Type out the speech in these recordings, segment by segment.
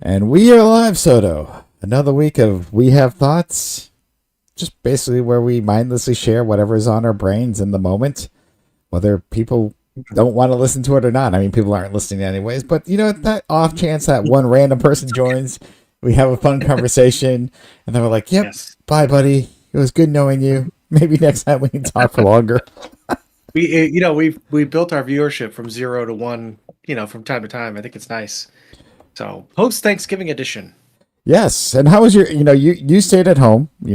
And we are live, Soto. Another week of We Have Thoughts. Just basically where we mindlessly share whatever is on our brains in the moment, whether people don't want to listen to it or not. I mean, people aren't listening anyways, but that off chance that one random person joins, we have a fun conversation, and then we're like, yep, Yes. bye, buddy. It was good knowing you. Maybe next time we can talk for longer. We built our viewership from 0 to 1, from time to time. I think it's nice. So post Thanksgiving edition. Yes. And how was you stayed at home, I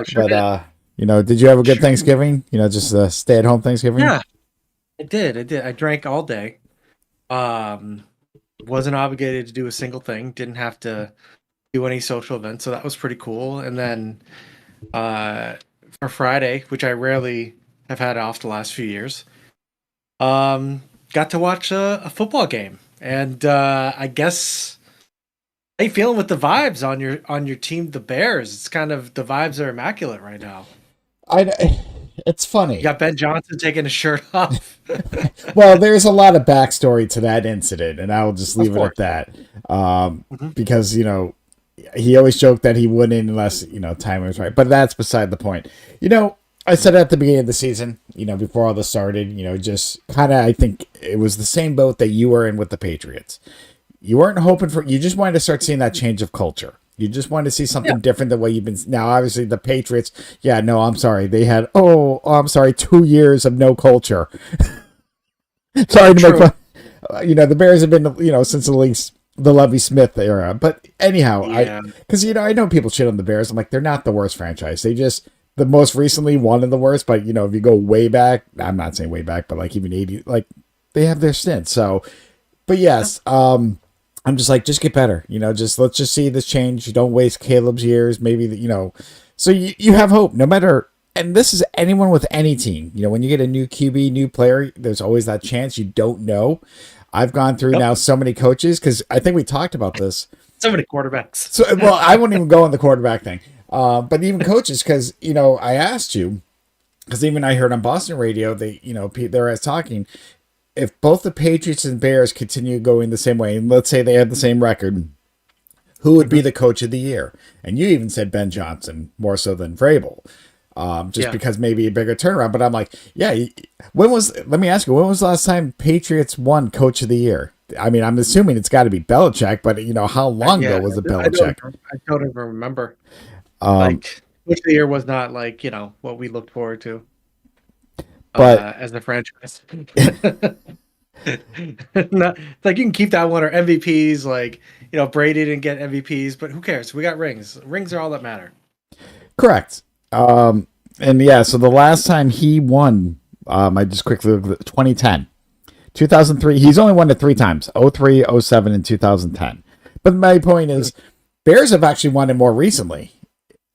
sure but, did. did you have a good Sure. Thanksgiving? Just a stay at home Thanksgiving? Yeah, I did. I did. I drank all day. Um, wasn't obligated to do a single thing. Didn't have to do any social events, so that was pretty cool. And then uh, for Friday, which I rarely have had off the last few years, got to watch a football game. And I guess. How you feeling with the vibes on your team, the Bears? It's kind of the vibes are immaculate right now. I, it's You funny. got Ben Johnson taking his shirt off. Well, there's a lot of backstory to that incident, and I'll just Of leave it course. at that. Mhm. Because he always joked that he wouldn't unless time was right. But that's beside the point. I said at the beginning of the season, before all this started, just kind of I think it was the same boat that you were in with the Patriots. You weren't hoping for. You just wanted to start seeing that change of culture. You just wanted to see Yeah, something different than what you've been. Now, obviously, the Patriots. Yeah, no, I'm sorry. They had. I'm sorry. 2 years of no culture. Sorry to make true. fun. The Bears have been, since at least the Lovey Smith era. But anyhow, Yeah, because I know people shit on the Bears. I'm like, they're not the worst franchise. They just the most recently one of the worst. But if you go way back, I'm not saying way back, but like even 80, like they have their stints. So, but yes, I'm just like, just get better. Just let's just see this change. You don't waste Caleb's years. Maybe so you have hope no matter. And this is anyone with any team. When you get a new QB, new player, there's always that chance you don't know. I've gone through yep. now so many coaches because I think we talked about this. So many quarterbacks. So, well, I wouldn't even go on the quarterback thing, but even coaches because I asked you because even I heard on Boston radio they're talking if both the Patriots and Bears continue going the same way, and let's say they had the same record, who would be Mhm. the coach of the year? And you even said Ben Johnson more so than Vrabel, just Yeah, because maybe a bigger turnaround. But I'm like, yeah, when was? Let me ask you, when was the last time Patriots won Coach of the Year? I mean, I'm assuming it's got to be Belichick, but how long ago yeah. was it I don't. Belichick? I don't even remember. Um, Like, which the year was not like what we looked forward to but as a franchise. Not, like you can keep that one or MVPs. Like Brady didn't get MVPs, but who cares? We got rings. Rings are all that matter. correct. And yeah, so the last time he won, I just quickly looked at 2010. 2003, he's only won it three times: '03, '07, and 2010. But my point is, Bears have actually won it more recently.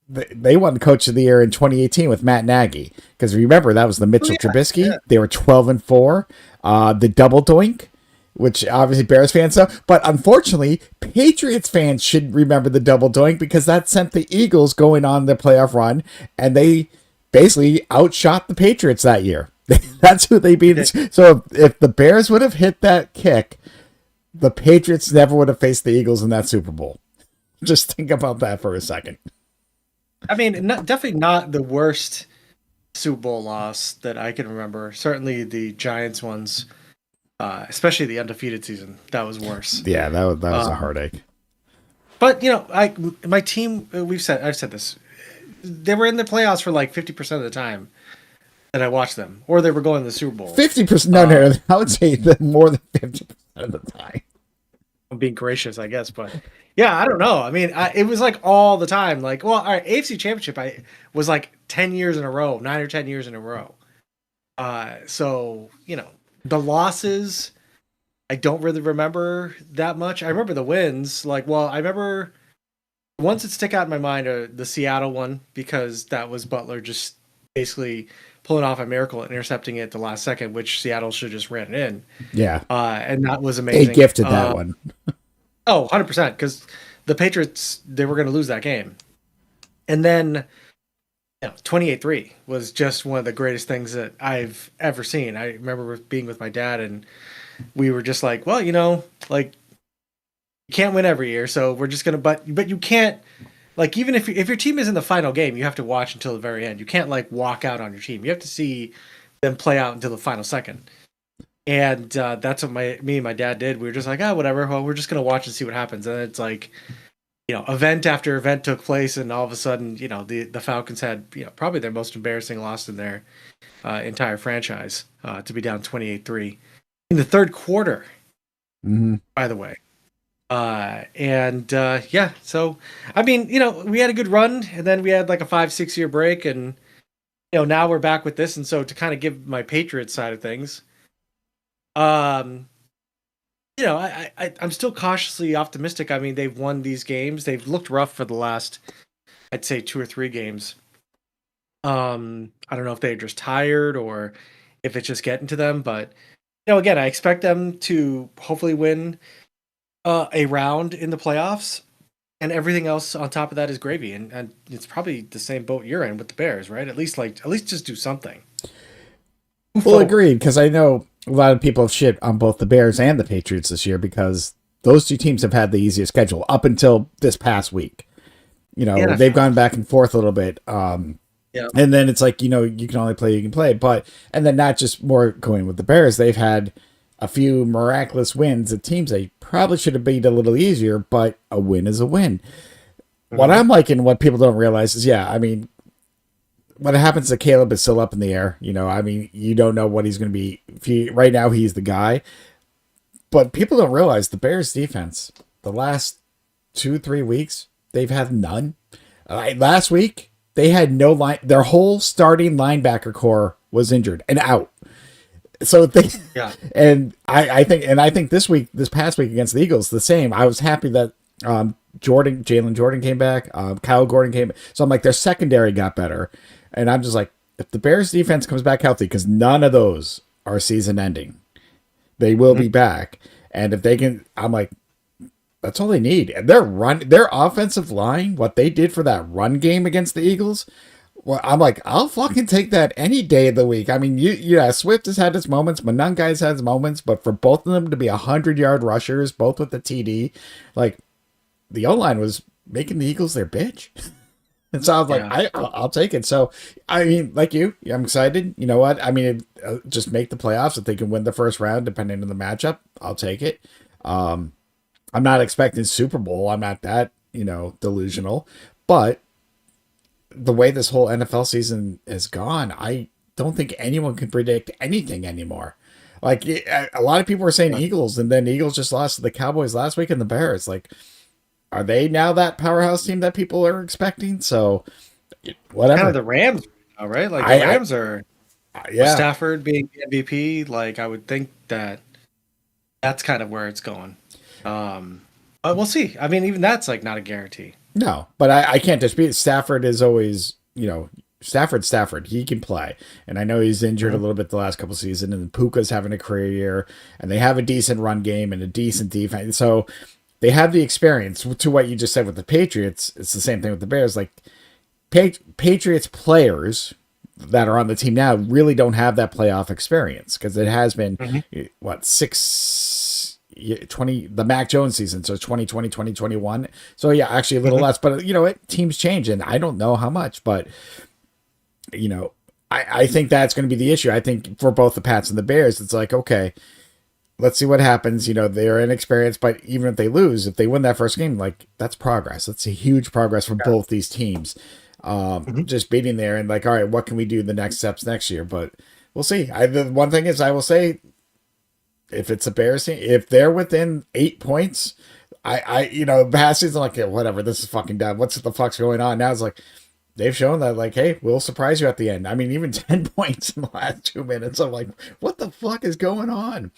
They won Coach of the Year in 2018 with Matt Nagy. Because remember, that was the Oh Mitchell yeah, yeah. Trubisky. They were 12-4. The double doink, which obviously Bears fans know. But unfortunately, Patriots fans should remember the double doink because that sent the Eagles going on their playoff run. And they basically outshot the Patriots that year. That's who they They beat. did. So if the Bears would have hit that kick, the Patriots never would have faced the Eagles in that Super Bowl. Just think about that for a second. I mean, definitely not the worst Super Bowl loss that I can remember. Certainly the Giants ones, especially the undefeated season, that was worse. Yeah, that was a Um, heartache. but I my team, I've said this. They were in the playoffs for like 50% of the time that I watched them, or they were going to the Super Bowl. 50%. No, Uh, no, no. I would say that more than 50% of the time. I'm being gracious, I guess, but yeah, I don't know. I mean, it was like all the time. Like, well, all right, AFC Championship, I was like 10 years in a row, 9 or 10 years in a row. So the losses I don't really remember that much. I remember the wins. Like, well, I remember ones that stick out in my mind are the Seattle one because that was Butler just basically pulling off a miracle and intercepting it at the last second, which Seattle should have just ran it in. Yeah, And that was they amazing. gifted that one. Oh, 100%, because the Patriots, they were going to lose that game. And then 28-3 was just one of the greatest things that I've ever seen. I remember being with my dad and we were just like, well, like you can't win every year, so we're just gonna. But you can't. Like even if your team is in the final game, you have to watch until the very end. You can't like walk out on your team. You have to see them play out until the final second. And that's what me and my dad did. We were just like, whatever. Well, we're just gonna watch and see what happens. And it's like, event after event took place, and all of a sudden, the Falcons had probably their most embarrassing loss in their entire franchise to be down 28-3 in the third quarter. Mm-hmm. By the way. So I mean, we had a good run, and then we had like a 5-6 year break, and now we're back with this. And so to kind of give my Patriots side of things, I'm still cautiously optimistic. I mean, they've won these games. They've looked rough for the last, I'd say 2 or 3 games. I don't know if they're just tired or if it's just getting to them, but again, I expect them to hopefully win a round in the playoffs, and everything else on top of that is gravy. And it's probably the same boat you're in with the Bears, right? At least just do something. Well, agreed, because I know a lot of people have shit on both the Bears and the Patriots this year because those two teams have had the easiest schedule up until this past week. They've gone back and forth a little bit. Yeah. And then it's like, you can only play, you can play. And then not just more going with the Bears, they've had a few miraculous wins at teams they probably should have beat a little easier, but a win is a win. Mm-hmm. What I'm liking, what people don't realize is, what happens to Caleb is still up in the air. You don't know what he's going to be. Right now, he's the guy. But people don't realize the Bears defense, the last 2-3 weeks, they've had none. Last week, they had no line. Their whole starting linebacker core was injured and out. So and I think this past week against the Eagles, the same. I was happy that Jalen Jordan came back, Kyle Gordon came back. So I'm like, their secondary got better. And I'm just like, if the Bears defense comes back healthy, because none of those are season ending, they will be back. And if they can, I'm like, that's all they need. And their offensive line, what they did for that run game against the Eagles, well, I'm like, I'll fucking take that any day of the week. I mean, Swift has had his moments, Monanga's had his moments, but for both of them to be 100-yard rushers, both with the TD, like, the O-line was making the Eagles their bitch. And so I was like, I'll take it. So, I mean, like I'm excited. You know what? I mean, just make the playoffs. If they can win the first round, depending on the matchup, I'll take it. I'm not expecting Super Bowl. I'm not that, delusional. But the way this whole NFL season has gone, I don't think anyone can predict anything anymore. Like, a lot of people were saying Eagles, and then Eagles just lost to the Cowboys last week and the Bears. Like, are they now that powerhouse team that people are expecting? So, whatever. Kind of the Rams, right? Like, the Rams are Stafford being MVP. Like, I would think that's kind of where it's going. But we'll see. I mean, even that's like not a guarantee. No, but I can't dispute it. Stafford is always, Stafford. He can play. And I know he's injured a little bit the last couple of seasons, and Puka's having a career year, and they have a decent run game and a decent defense. So they have the experience. To what you just said with the Patriots, it's the same thing with the Bears. Like, Patriots players that are on the team now really don't have that playoff experience because it has been, 20 the Mac Jones season, so 2020 2021, so actually a little less, but teams change, and I don't know how much, but I think that's going to be the issue. I think for both the Pats and the Bears, it's like, okay, let's see what happens. They're inexperienced, but even if they lose, if they win that first game, like, that's progress. That's a huge progress for both these teams. Just beating there and like, all right, what can we do the next steps next year? But we'll see. The one thing is, I will say, if it's a Bears team, if they're within 8 points, past season, like, whatever, this is fucking done. What's the fuck's going on? Now it's like, they've shown that, like, hey, we'll surprise you at the end. I mean, even 10 points in the last 2 minutes. I'm like, what the fuck is going on?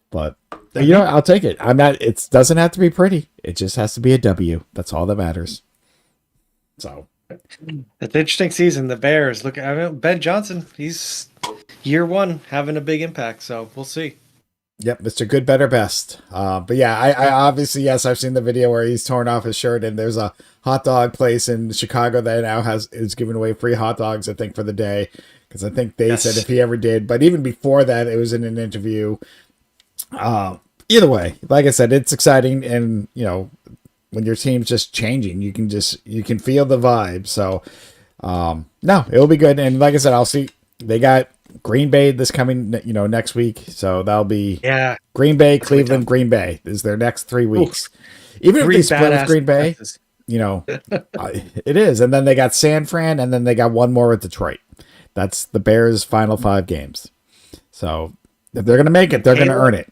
But, I'll take it. It doesn't have to be pretty. It just has to be a W. That's all that matters. So. It's an interesting season. The Bears, Ben Johnson, he's year one having a big impact. So we'll see. Yep, Mr. Good, Better, Best. But yeah, I obviously, yes, I've seen the video where he's torn off his shirt, and there's a hot dog place in Chicago that now is giving away free hot dogs, I think, for the day, because I think they said if he ever did. But even before that, it was in an interview. either way, like I said, it's exciting, and when your team's just changing, you can feel the vibe. So no, it'll be good. And like I said, I'll see. They got Green Bay this coming next week, so that'll be Yeah, Green Bay, that's gonna be tough. Cleveland, Green Bay is their next 3 weeks. Oof, Even if three they split with badass Green Bay, defenses. it is. And then they got San Fran, and then they got one more with Detroit. That's the Bears' final 5 games. So if they're gonna make it, they're gonna earn it.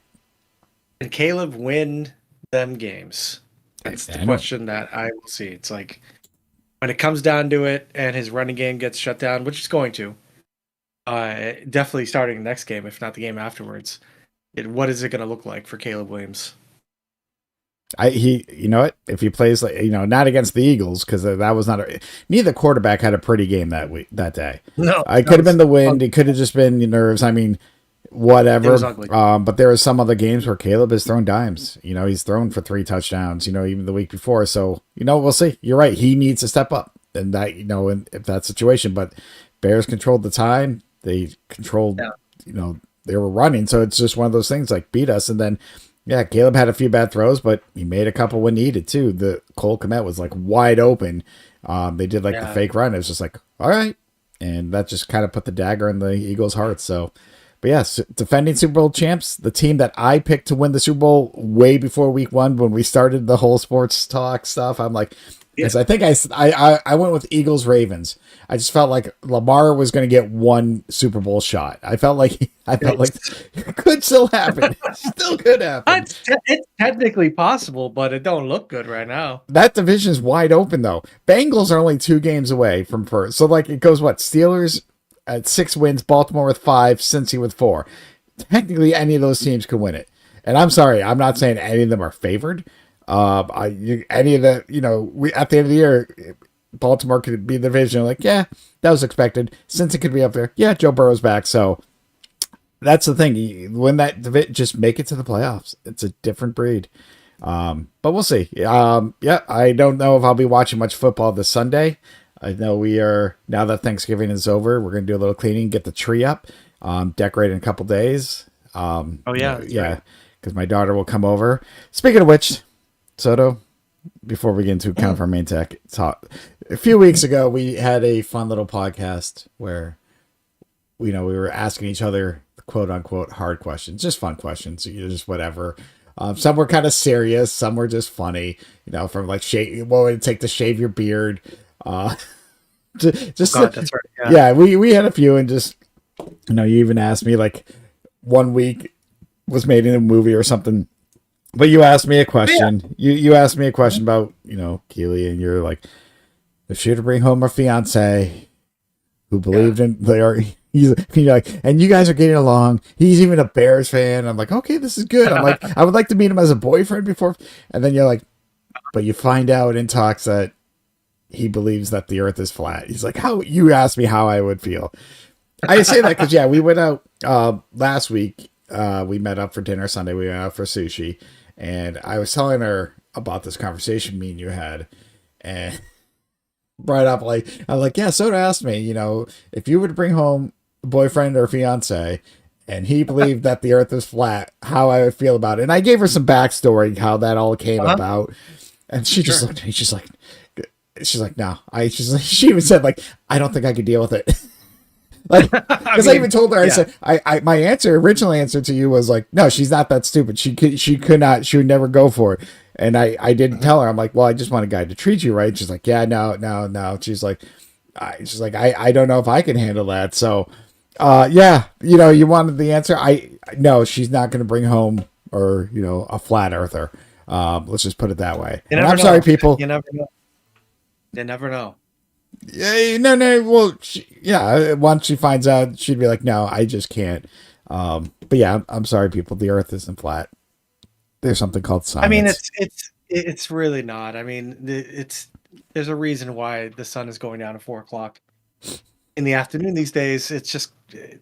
And Caleb win them games? That's the question that I will see. It's like when it comes down to it, and his running game gets shut down, which it's going to. Definitely starting the next game, if not the game afterwards. What is it going to look like for Caleb Williams? You know what? If he plays not against the Eagles, because that was not neither quarterback had a pretty game that day. No, it could have been the wind. It could have just been nerves. I mean, whatever. It was ugly. But there are some other games where Caleb has thrown dimes. He's thrown for 3 touchdowns. Even the week before. So we'll see. You're right. He needs to step up, and that in that situation. But Bears controlled the time. They controlled. Yeah. They were running. So it's just one of those things like beat us, and then. Yeah, Caleb had a few bad throws, but he made a couple when needed too. The Cole Kmet was like wide open. They did the fake run. It was just like, all right. And that just kind of put the dagger in the Eagles' hearts. So, but yes, defending Super Bowl champs, the team that I picked to win the Super Bowl way before week 1 when we started the whole sports talk stuff. I'm like, because I think I went with Eagles Ravens. I just felt like Lamar was going to get one Super Bowl shot. I felt like it could still happen. It still could happen. It's technically possible, but it don't look good right now. That division is wide open though. Bengals are only 2 games away from first. So it goes what? Steelers at 6 wins, Baltimore with 5, Cincy with 4. Technically, any of those teams could win it. And I'm sorry, I'm not saying any of them are favored. Any of the we at the end of the year, Baltimore could be the division. That was expected. Since it could be up there, Joe Burrow's back. So that's the thing. When just make it to the playoffs. It's a different breed. But we'll see. I don't know if I'll be watching much football this Sunday. I know we are now that Thanksgiving is over. We're gonna do a little cleaning, get the tree up, decorate in a couple days. Because my daughter will come over. Speaking of which. Soto, before we get into kind of our main tech talk, a few weeks ago we had a fun little podcast where we were asking each other quote unquote hard questions, just fun questions, just whatever. Some were kind of serious, some were just funny, from what would it take to shave your beard? That's right. Yeah, we had a few, and just you even asked me one week was made in a movie or something. But you asked me a question. Yeah. You asked me a question about, Keely, and you're like, if she were to bring home her fiance who believed in you're like, and you guys are getting along. He's even a Bears fan. I'm like, okay, this is good. I'm like, I would like to meet him as a boyfriend before. And then you're like, but you find out in talks that he believes that the earth is flat. He's like, how you asked me how I would feel. I say that because we went out last week. We met up for dinner Sunday. We went out for sushi. And I was telling her about this conversation me and you had, and brought up I'm like, yeah, Soda asked me, if you were to bring home a boyfriend or fiance and he believed that the earth is flat, how I would feel about it. And I gave her some backstory, how that all came about. And she just looked at me, she's like, no. She even said I don't think I could deal with it. Because I even told her, I said, my original answer to you was no, she's not that stupid. She would never go for it. And I didn't tell her. I'm like, well, I just want a guy to treat you right. She's like, yeah, no. She's like, I don't know if I can handle that. So, you wanted the answer. No, she's not going to bring home a flat earther. Let's just put it that way. And I'm sorry, people. You never know. You never know. Yeah, no. Well, once she finds out, she'd be like, "No, I just can't." But yeah, I'm sorry, people. The Earth isn't flat. There's something called science. I mean, it's really not. I mean, there's a reason why the sun is going down at 4:00 in the afternoon these days. It's just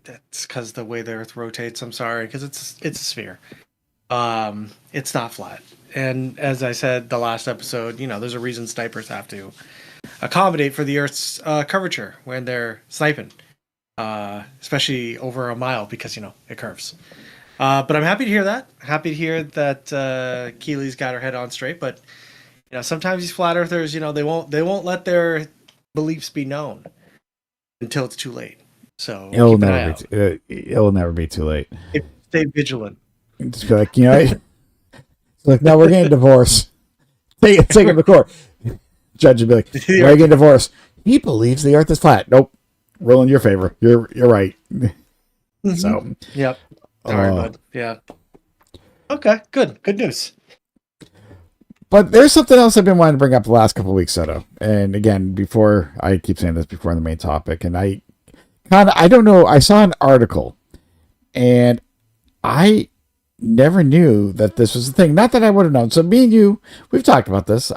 that's because the way the Earth rotates. I'm sorry, because it's a sphere. It's not flat. And as I said the last episode, there's a reason snipers have to accommodate for the Earth's curvature when they're sniping, especially over a mile because it curves. But I'm happy to hear that. Happy to hear that Keely's got her head on straight. But sometimes these flat earthers, they won't let their beliefs be known until it's too late. So It'll keep an never eye be. out. It'll never be too late. Stay vigilant. Just be like, it's like, no, we're getting divorced. Take him to court. Judge would be like, we're getting divorced. He believes the Earth is flat. Nope. Rule in your favor. You're right. So, yep. Sorry, bud. Yeah. Okay. Good news. But there's something else I've been wanting to bring up the last couple of weeks, Soto. And again, before I keep saying this before the main topic, and I don't know. I saw an article, and I never knew that this was a thing. Not that I would have known. So me and you, we've talked about this.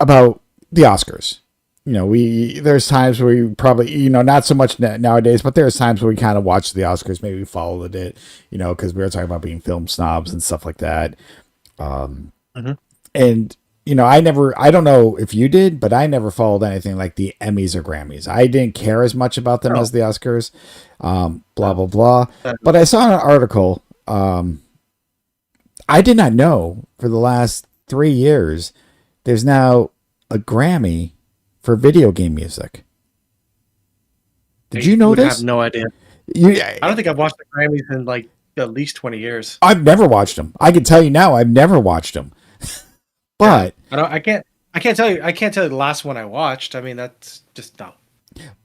About the Oscars. There's times where we probably, not so much nowadays, but there's times where we kind of watch the Oscars, maybe we followed it, because we were talking about being film snobs and stuff like that. And, I don't know if you did, but I never followed anything like the Emmys or Grammys. I didn't care as much about them as the Oscars, blah, blah, blah. But I saw an article. I did not know for the last 3 years, there's now a Grammy for video game music. Did you know this? I have no idea. I don't think I've watched the Grammys in like at least 20 years. I've never watched them. I can tell you now, I've never watched them. But I can't tell you the last one I watched. I mean, that's just no.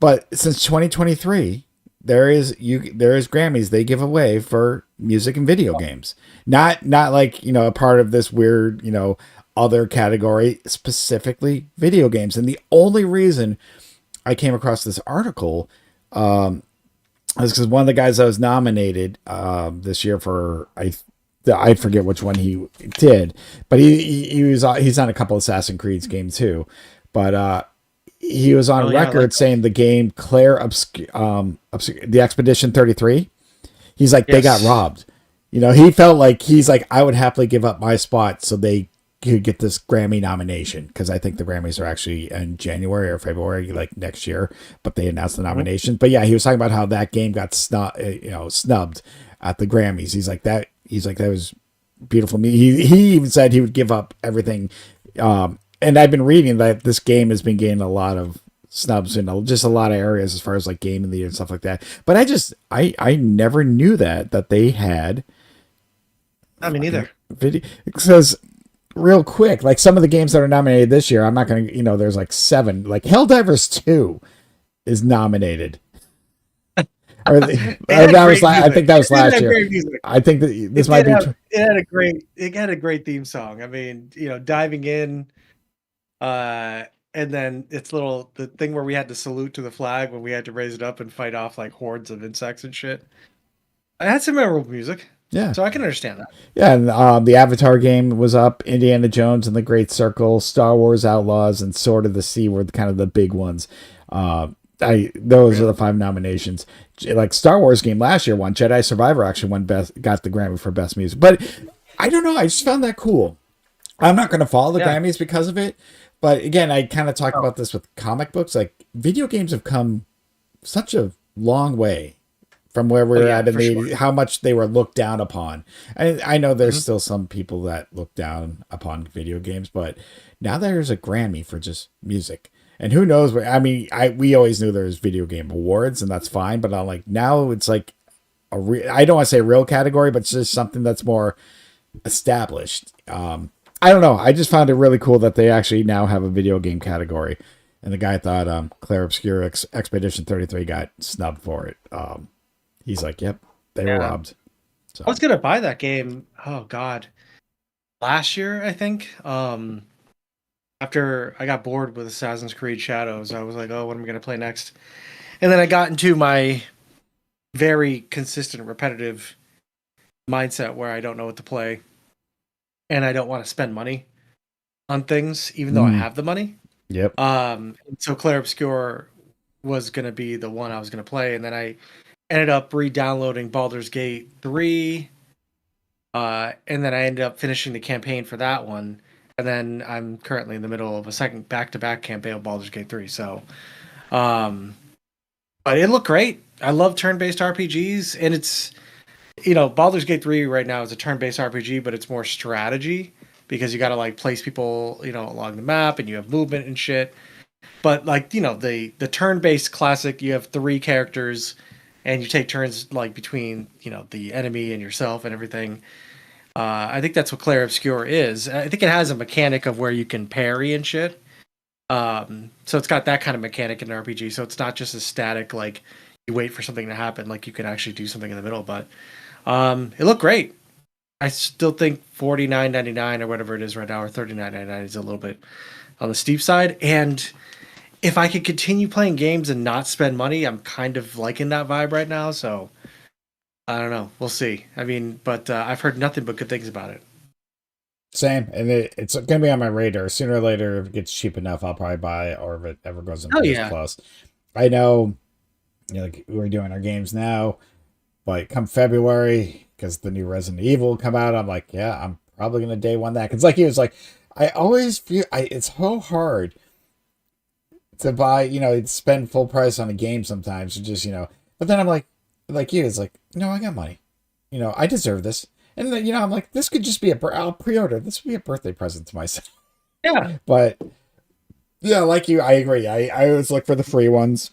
But since 2023, there is Grammys they give away for music and video games. Not like, a part of this weird, other category, specifically video games. And the only reason I came across this article is because one of the guys that was nominated this year for I forget which one he did, but he's on a couple of Assassin's Creed games too. But he was on record saying the game Claire the Expedition 33. He's like, they got robbed. He felt like I would happily give up my spot so they could get this Grammy nomination, because I think the Grammys are actually in January or February, like next year, but they announced the nominations. But yeah, he was talking about how that game got snubbed at the Grammys. He's like, that was beautiful. He even said he would give up everything. And I've been reading that this game has been getting a lot of snubs in just a lot of areas as far as like game of the year and stuff like that. But I never knew that they had. I mean, neither. Video. It says real quick, like some of the games that are nominated this year, I'm not going to, there's like 7, like Helldivers 2 is nominated. I think that was last year. I think that this might be. It had a great theme song. I mean, diving in, and then the thing where we had to salute to the flag when we had to raise it up and fight off like hordes of insects and shit. I had some memorable music. Yeah. So I can understand that. Yeah, and the Avatar game was up, Indiana Jones and the Great Circle, Star Wars Outlaws, and Sword of the Sea were kind of the big ones. Those are the 5 nominations. Like Star Wars game last year won. Jedi Survivor actually got the Grammy for best music. But I don't know. I just found that cool. I'm not going to follow the Grammys because of it. But again, I kind of talk about this with comic books. Like video games have come such a long way from where we're at in how much they were looked down upon. I know there's still some people that look down upon video games, but now there's a Grammy for just music. And who knows? We always knew there was video game awards, and that's fine. But I'm like, now it's like I don't want to say a real category, but it's just something that's more established. I don't know. I just found it really cool that they actually now have a video game category. And the guy thought Claire Obscure Expedition 33 got snubbed for it. He's like, yep, they were robbed. So. I was going to buy that game. Oh, God. Last year, I think. After I got bored with Assassin's Creed Shadows, I was like, oh, what am I going to play next? And then I got into my very consistent, repetitive mindset where I don't know what to play. And I don't want to spend money on things, even though I have the money. Yep. So Claire Obscure was going to be the one I was going to play. And then I ended up re-downloading Baldur's Gate 3. And then I ended up finishing the campaign for that one. And then I'm currently in the middle of a second back-to-back campaign of Baldur's Gate 3. So, but it looked great. I love turn-based RPGs, and it's Baldur's Gate 3 right now is a turn-based RPG, but it's more strategy because you got to like place people along the map, and you have movement and shit. But like the turn-based classic, you have three characters, and you take turns like between the enemy and yourself and everything. I think that's what Clair Obscur is. I think it has a mechanic of where you can parry and shit. So it's got that kind of mechanic in an RPG. So it's not just a static like you wait for something to happen. Like you can actually do something in the middle. But it looked great. I still think $49.99 or whatever it is right now, or $39.99 is a little bit on the steep side. And if I could continue playing games and not spend money, I'm kind of liking that vibe right now. So I don't know. We'll see. I mean, but I've heard nothing but good things about it. Same, and it's gonna be on my radar sooner or later. If it gets cheap enough, I'll probably buy it, or if it ever goes on Oh PS yeah. Plus. I know, like we're doing our games now, but come February, because the new Resident Evil will come out, I'm like, yeah, I'm probably gonna day one that. Because like you, it's like I always feel it's so hard to buy, spend full price on a game sometimes, or just But then I'm like you, it's like, no, I got money, I deserve this. And then, I'm like, this could just be I'll pre-order. This would be a birthday present to myself. Yeah. But yeah, like you, I agree. I always look for the free ones.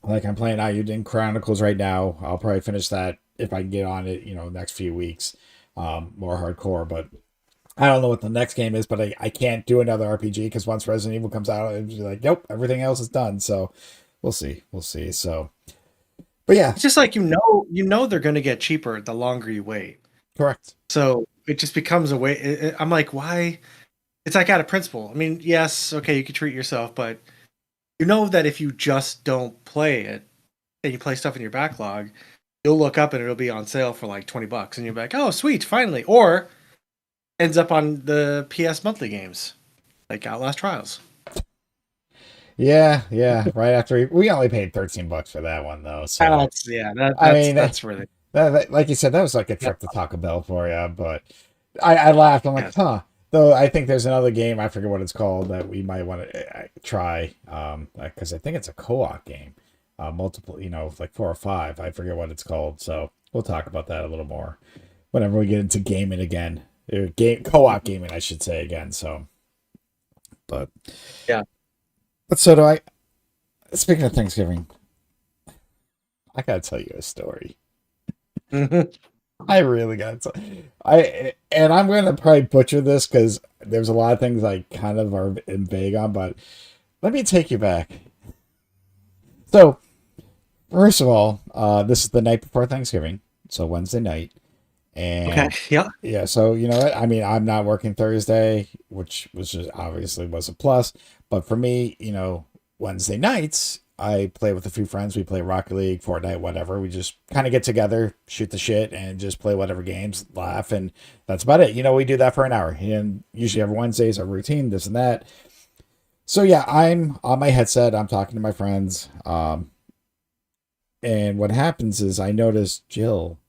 Like I'm playing Ayuden Chronicles right now. I'll probably finish that if I can get on it, next few weeks. More hardcore, but I don't know what the next game is, but I can't do another RPG because once Resident Evil comes out, it's like, nope, everything else is done. So we'll see. We'll see. So, but yeah, It's just like they're going to get cheaper the longer you wait. correct. So it just becomes a way. I'm like, why? It's like out of principle. I mean, yes, okay, you can treat yourself, but you know that if you just don't play it and you play stuff in your backlog, you'll look up and it'll be on sale for like $20, and you'll be like, oh, sweet, finally. Or ends up on the PS monthly games like Outlast Trials. Yeah, yeah. Right after we only paid $13 for that one though. So I mean, That's really like you said, that was like a trip to Taco Bell for you. But I laughed. I'm like, yes. huh. Though I think there's another game, I forget what it's called, that we might want to try. Because I think it's a co-op game, multiple, like 4 or 5. I forget what it's called. So we'll talk about that a little more whenever we get into gaming again. Game co-op gaming, I should say again. So, but Yeah. but so do I. Speaking of Thanksgiving, I gotta tell you a story. I really got to. I'm gonna probably butcher this because there's a lot of things I kind of are vague on, but let me take you back. So, first of all, this is the night before Thanksgiving, so Wednesday night, Okay. and Yeah. yeah, so you know what? I mean, I'm not working Thursday, which was just obviously was a plus, but for me, Wednesday nights, I play with a few friends. We play Rocket League, Fortnite, whatever. We just kind of get together, shoot the shit, and just play whatever games, laugh, and that's about it. We do that for an hour. And usually every Wednesday's our routine, this and that. So yeah, I'm on my headset. I'm talking to my friends. And what happens is I notice Jill.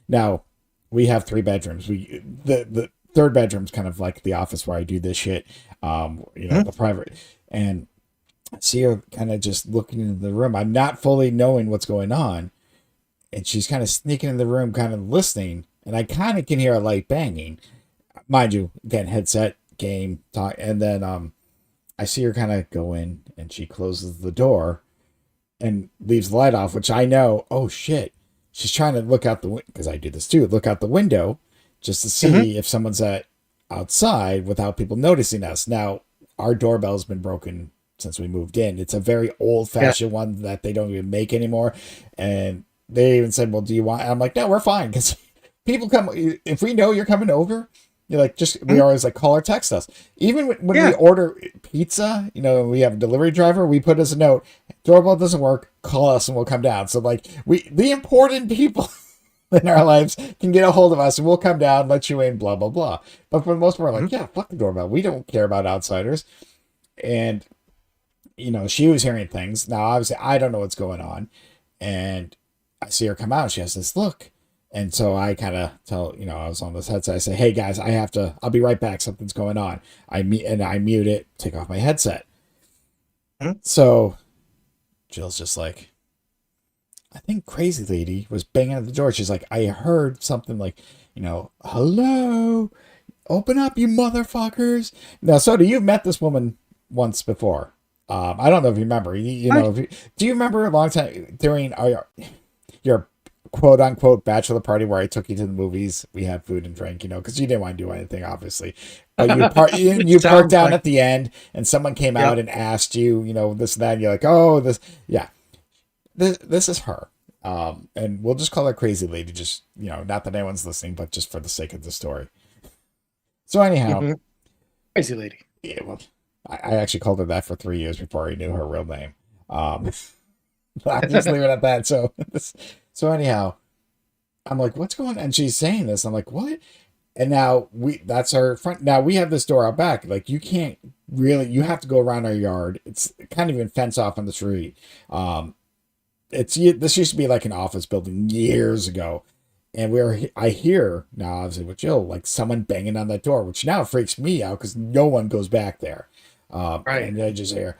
Now, we have 3 bedrooms. The third bedroom's kind of like the office where I do this shit. The private, and see her kind of just looking into the room. I'm not fully knowing what's going on, and she's kind of sneaking in the room, kind of listening, and I kind of can hear a light banging. Mind you, again, headset, game, talk, and then I see her kind of go in, and she closes the door and leaves the light off, which I know, oh shit, she's trying to look out the window, because I do this too, look out the window just to see if someone's outside without people noticing us. Now, our doorbell's been broken since we moved in. It's a very old fashioned one that they don't even make anymore. And they even said, well, do you want, and I'm like, no, we're fine. Because people come, if we know you're coming over, you're like, we always like call or text us. Even when we order pizza, we have a delivery driver, we put as a note, doorbell doesn't work, call us and we'll come down. So like the important people in our lives can get a hold of us and we'll come down, let you in, blah, blah, blah. But for the most part, like, yeah, fuck the doorbell. We don't care about outsiders. And she was hearing things. Now, obviously, I don't know what's going on. And I see her come out. She has this look. And so I kind of tell, I was on this headset. I say, hey, guys, I'll be right back. Something's going on. I mute it, take off my headset. So Jill's just like, I think Crazy Lady was banging at the door. She's like, I heard something like, hello, open up, you motherfuckers. Now, Soda, you've met this woman once before. I don't know if you remember. Do you remember a long time during your quote unquote bachelor party where I took you to the movies? We had food and drink, because you didn't want to do anything, obviously. But you parked Sounds down like, at the end, and someone came out yep. and asked you, this and that. And you're like, oh, this, yeah, this is her. And we'll just call her Crazy Lady. Just not that anyone's listening, but just for the sake of the story. So anyhow, Mhm. Crazy lady. yeah, well, I actually called her that for 3 years before I knew her real name. I'll just leave it at that. So anyhow, I'm like, what's going on? And she's saying this. I'm like, what? And now that's our front. Now we have this door out back. Like you can't really, you have to go around our yard. It's kind of even fence off on the street. This used to be like an office building years ago. And I hear now, obviously with Jill, like someone banging on that door, which now freaks me out because no one goes back there. Right. And I just hear,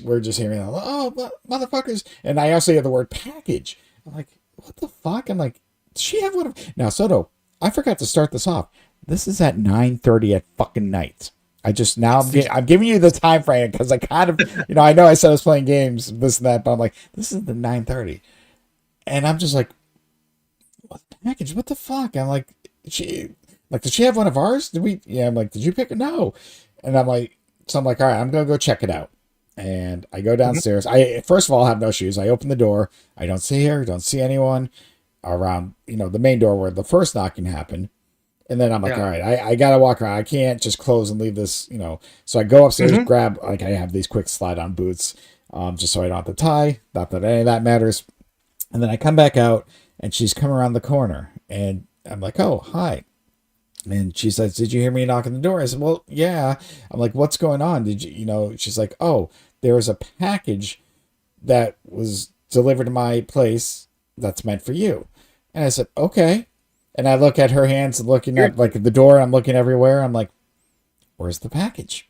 we're just hearing, oh, motherfuckers. And I also hear the word package. I'm like, what the fuck? I'm like, does she have one of, now, Soto, I forgot to start this off. This is at 9:30 at fucking night. I'm giving you the time frame because I kind of, I know I said I was playing games, this and that, but I'm like, this is the 9:30. And I'm just like, what package? What the fuck? I'm like, did she have one of ours? Yeah, I'm like, did you pick it? No. And I'm like, all right, I'm going to go check it out. And I go downstairs. I, first of all, have no shoes. I open the door. I don't see her, don't see anyone around, the main door where the first knocking happened. And then I'm like, all right, I got to walk around. I can't just close and leave this, So I go upstairs, grab, I have these quick slide on boots, just so I don't have to tie. Not that any of that matters. And then I come back out and she's come around the corner and I'm like, oh, hi. And she says, did you hear me knock on the door? I said, well, yeah. I'm like, what's going on? Did you, she's like, oh, there was a package that was delivered to my place that's meant for you. And I said, okay. And I look at her hands and looking at like the door. I'm looking everywhere. I'm like, where's the package?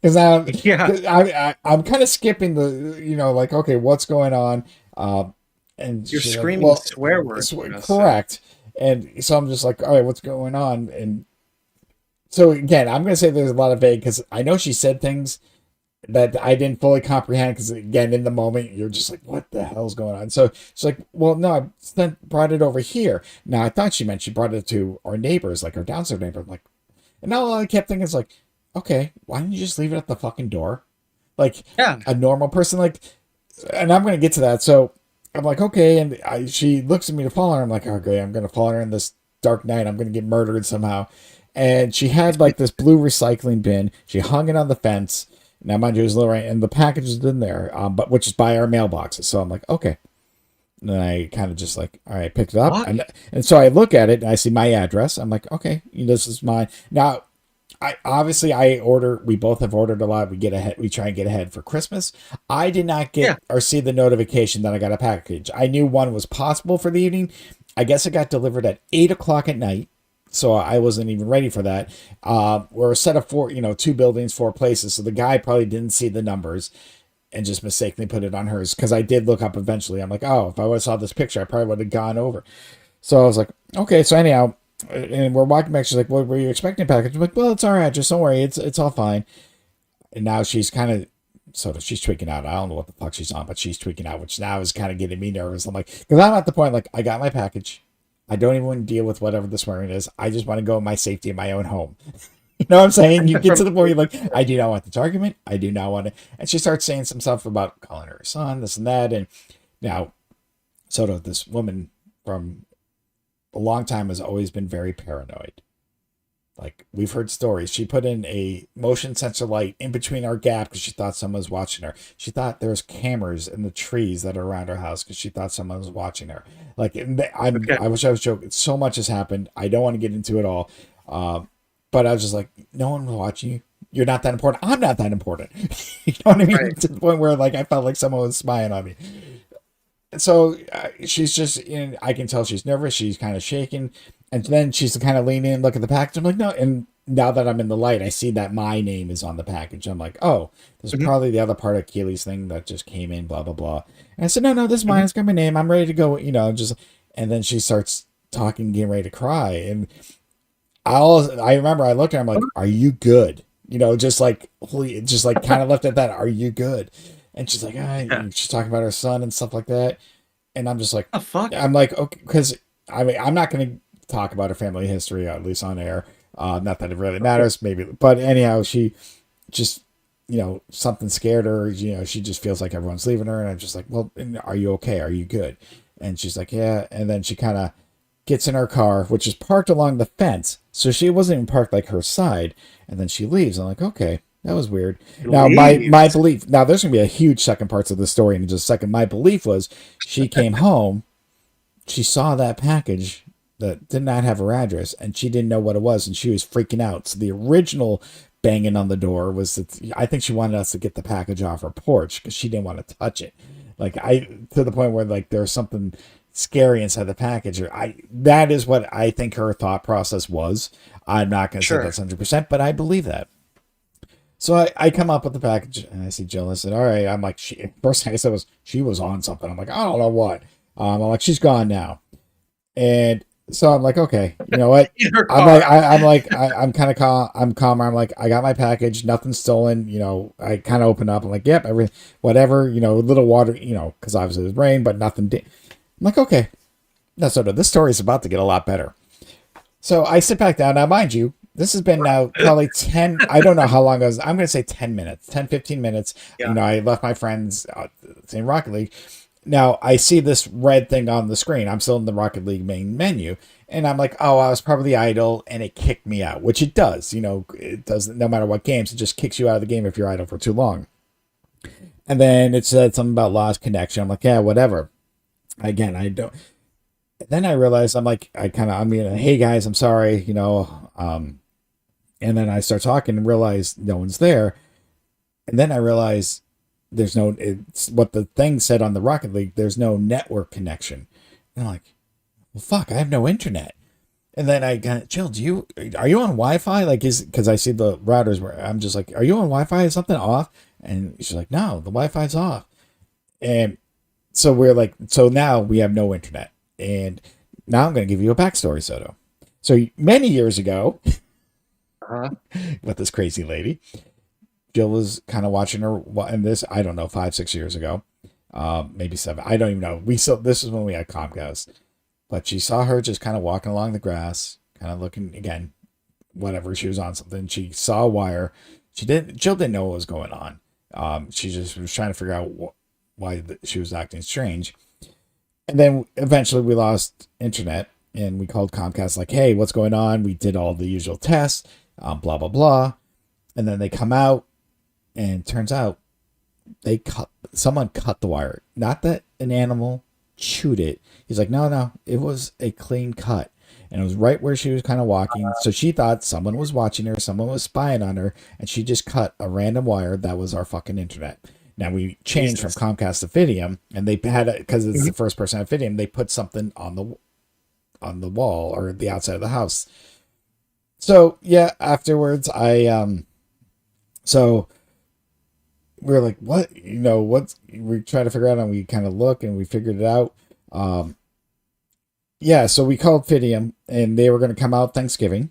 Because now I'm kind of skipping the, like, okay, what's going on? And You're she's screaming like, swear words. correct. And so I'm just like, all right, what's going on? And so again, I'm going to say there's a lot of vague because I know she said things that I didn't fully comprehend because again, in the moment, you're just like, what the hell's going on? So she's like, well, no, I brought it over here. Now I thought she meant she brought it to our neighbors, like our downstairs neighbor. I'm like, and now all I kept thinking is like, okay, why didn't you just leave it at the fucking door? Like a normal person, like, and I'm going to get to that. So I'm like, okay. And she looks at me to follow her. I'm like, okay, I'm going to follow her in this dark night. I'm going to get murdered somehow. And she had like this blue recycling bin. She hung it on the fence. Now, mind you, it was little right, and the package is in there, but which is by our mailboxes. So I'm like, okay. And then I kind of just like, all right, picked it up. And so I look at it and I see my address. I'm like, okay, this is mine. Now, we both have ordered a lot. We try and get ahead for Christmas. I did not get or see the notification that I got a package. I knew one was possible for the evening. I guess it got delivered at 8:00 at night. So I wasn't even ready for that. We're a set of 4, 2 buildings, 4 places. So the guy probably didn't see the numbers and just mistakenly put it on hers. Because I did look up eventually. I'm like, oh, if I would have saw this picture, I probably would have gone over. So I was like, okay. So anyhow, and we're walking back. She's like, well, were you expecting a package? I'm like, well, it's all right. Just don't worry. It's all fine. And now she's kind of, she's tweaking out. I don't know what the fuck she's on, but she's tweaking out, which now is kind of getting me nervous. I'm like, because I'm at the point, like, I got my package. I don't even want to deal with whatever the swearing is. I just want to go in my safety in my own home. You know what I'm saying? You get to the point you're like, I do not want this argument. I do not want to. And she starts saying some stuff about calling her son, this and that. And now, Soto, this woman from a long time has always been very paranoid. Like, we've heard stories. She put in a motion sensor light in between our gap because she thought someone was watching her. She thought there was cameras in the trees that are around her house because she thought someone was watching her. Like, I wish I was joking. So much has happened. I don't want to get into it all. But I was just like, no one was watching you. You're not that important. I'm not that important. You know what I mean? Right. To the point where, like, I felt like someone was spying on me. So she's just, I can tell she's nervous. She's kind of shaking. And then she's kind of leaning in, look at the package. I'm like, no. And now that I'm in the light, I see that my name is on the package. I'm like, oh, this is Mhm, probably the other part of Keely's thing that just came in, blah, blah, blah. And I said, no, this is mine. mhm. It's got my name. I'm ready to go, just, and then she starts talking, getting ready to cry. And I remember I looked at her, I'm like, are you good? Just like, just like kind of left at that. Are you good? And she's like, Yeah. she's talking about her son and stuff like that. And I'm just like, The fuck? I'm like, okay, because I mean, I'm not going to talk about her family history, at least on air. Not that it really matters, maybe. But anyhow, she just, something scared her. She just feels like everyone's leaving her. And I'm just like, well, are you okay? Are you good? And she's like, yeah. And then she kind of gets in her car, which is parked along the fence. So she wasn't even parked like her side. And then she leaves. I'm like, okay, that was weird. Now my Leaves. belief, now there's gonna be a huge second parts of the story in just a second. My belief was she came home, she saw that package that did not have her address, and she didn't know what it was, and she was freaking out. So the original banging on the door was that I think she wanted us to get the package off her porch because she didn't want to touch it. Like to the point where like there's something scary inside the package. Or that is what I think her thought process was. I'm not going to say Sure. that's 100%, but I believe that. So I come up with the package and I see Jill. I said, all right. I'm like, first thing I said was she was on something. I'm like, I don't know what. I'm like, she's gone now. And so I'm like, okay, you know what? In her I'm car. like, I'm kind of calm. I'm calmer. I'm like, I got my package, nothing's stolen. I kind of open up. I'm like, yep, everything, whatever. A little water. Because obviously it was rain, but nothing did. I'm like, okay, no, so this story is about to get a lot better. So I sit back down. Now, mind you, this has been now probably 10, I don't know how long it was. I'm going to say 10 minutes, 10, 15 minutes. Yeah. I left my friends in Rocket League. Now I see this red thing on the screen. I'm still in the Rocket League main menu. And I'm like, oh, I was probably idle and it kicked me out, which it does. It does no matter what games. It just kicks you out of the game if you're idle for too long. And then it said something about lost connection. I'm like, yeah, whatever. Again, I don't. Then I realized hey guys, I'm sorry, and then I start talking and realize no one's there. And then I realize it's what the thing said on the Rocket League, there's no network connection. And I'm like, well, fuck, I have no internet. And then I got Jill, are you on Wi-Fi? Like, because I see the routers where I'm just like, are you on Wi-Fi? Is something off? And she's like, no, the Wi-Fi's off. And so we're like, so now we have no internet. And now I'm going to give you a backstory, Soto. So many years ago, Uh-huh. with this crazy lady, Jill was kind of watching her, and this, I don't know, 5, 6 years ago, maybe 7. I don't even know. This is when we had Comcast, but she saw her just kind of walking along the grass, kind of looking again, whatever. She was on something. She saw a wire. Jill didn't know what was going on. She just was trying to figure out why she was acting strange. And then eventually we lost internet and we called Comcast like, hey, what's going on? We did all the usual tests, blah, blah, blah. And then they come out and turns out someone cut the wire. Not that an animal chewed it. He's like, no, it was a clean cut. And it was right where she was kind of walking. So she thought someone was watching her, someone was spying on her, and she just cut a random wire that was our fucking internet. Now we changed Jesus. from Comcast to Fidium, and they had it because it's the first person at Fidium. They put something on the wall or the outside of the house. So yeah, afterwards so we're like, what? We try to figure out, and we kind of look, and we figured it out. Yeah, so we called Fidium, and they were going to come out Thanksgiving.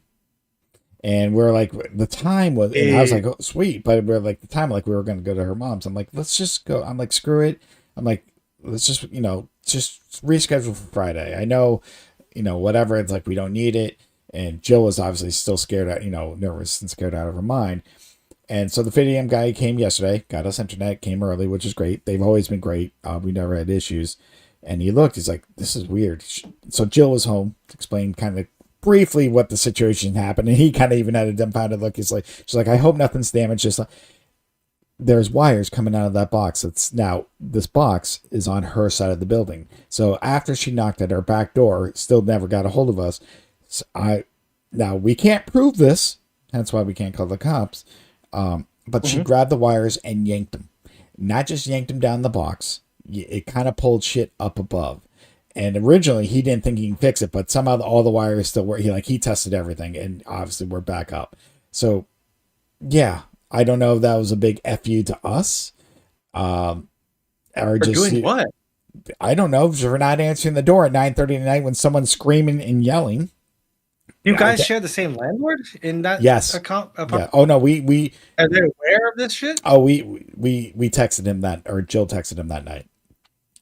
And we're like, the time was, and I was like, oh, sweet. But we're like, the time, like, we were going to go to her mom's. I'm like, let's just go. I'm like, screw it. I'm like, let's just, just reschedule for Friday. I know, whatever. It's like, we don't need it. And Jill was obviously still scared out, nervous and scared out of her mind. And so the Fidium guy came yesterday, got us internet, came early, which is great. They've always been great. We never had issues. And he looked, he's like, this is weird. So Jill was home to explain kind of briefly what the situation happened, and he kind of even had a dumbfounded look. She's like, I hope nothing's damaged. Just like, there's wires coming out of that box. This box is on her side of the building. So after she knocked at our back door, still never got a hold of us. So now we can't prove this. That's why we can't call the cops. But she grabbed the wires and yanked them. Not just yanked them down the box. It kind of pulled shit up above. And originally he didn't think he can fix it, but somehow all the wires still work. He tested everything, and obviously we're back up. So yeah, I don't know if that was a big fu to us, or For just doing what? I don't know for not answering the door at 9:30 at night when someone's screaming and yelling. You I guys share the same landlord in that Yes. account? Yeah. Oh no, Are they aware of this shit? we texted him that, or Jill texted him that night.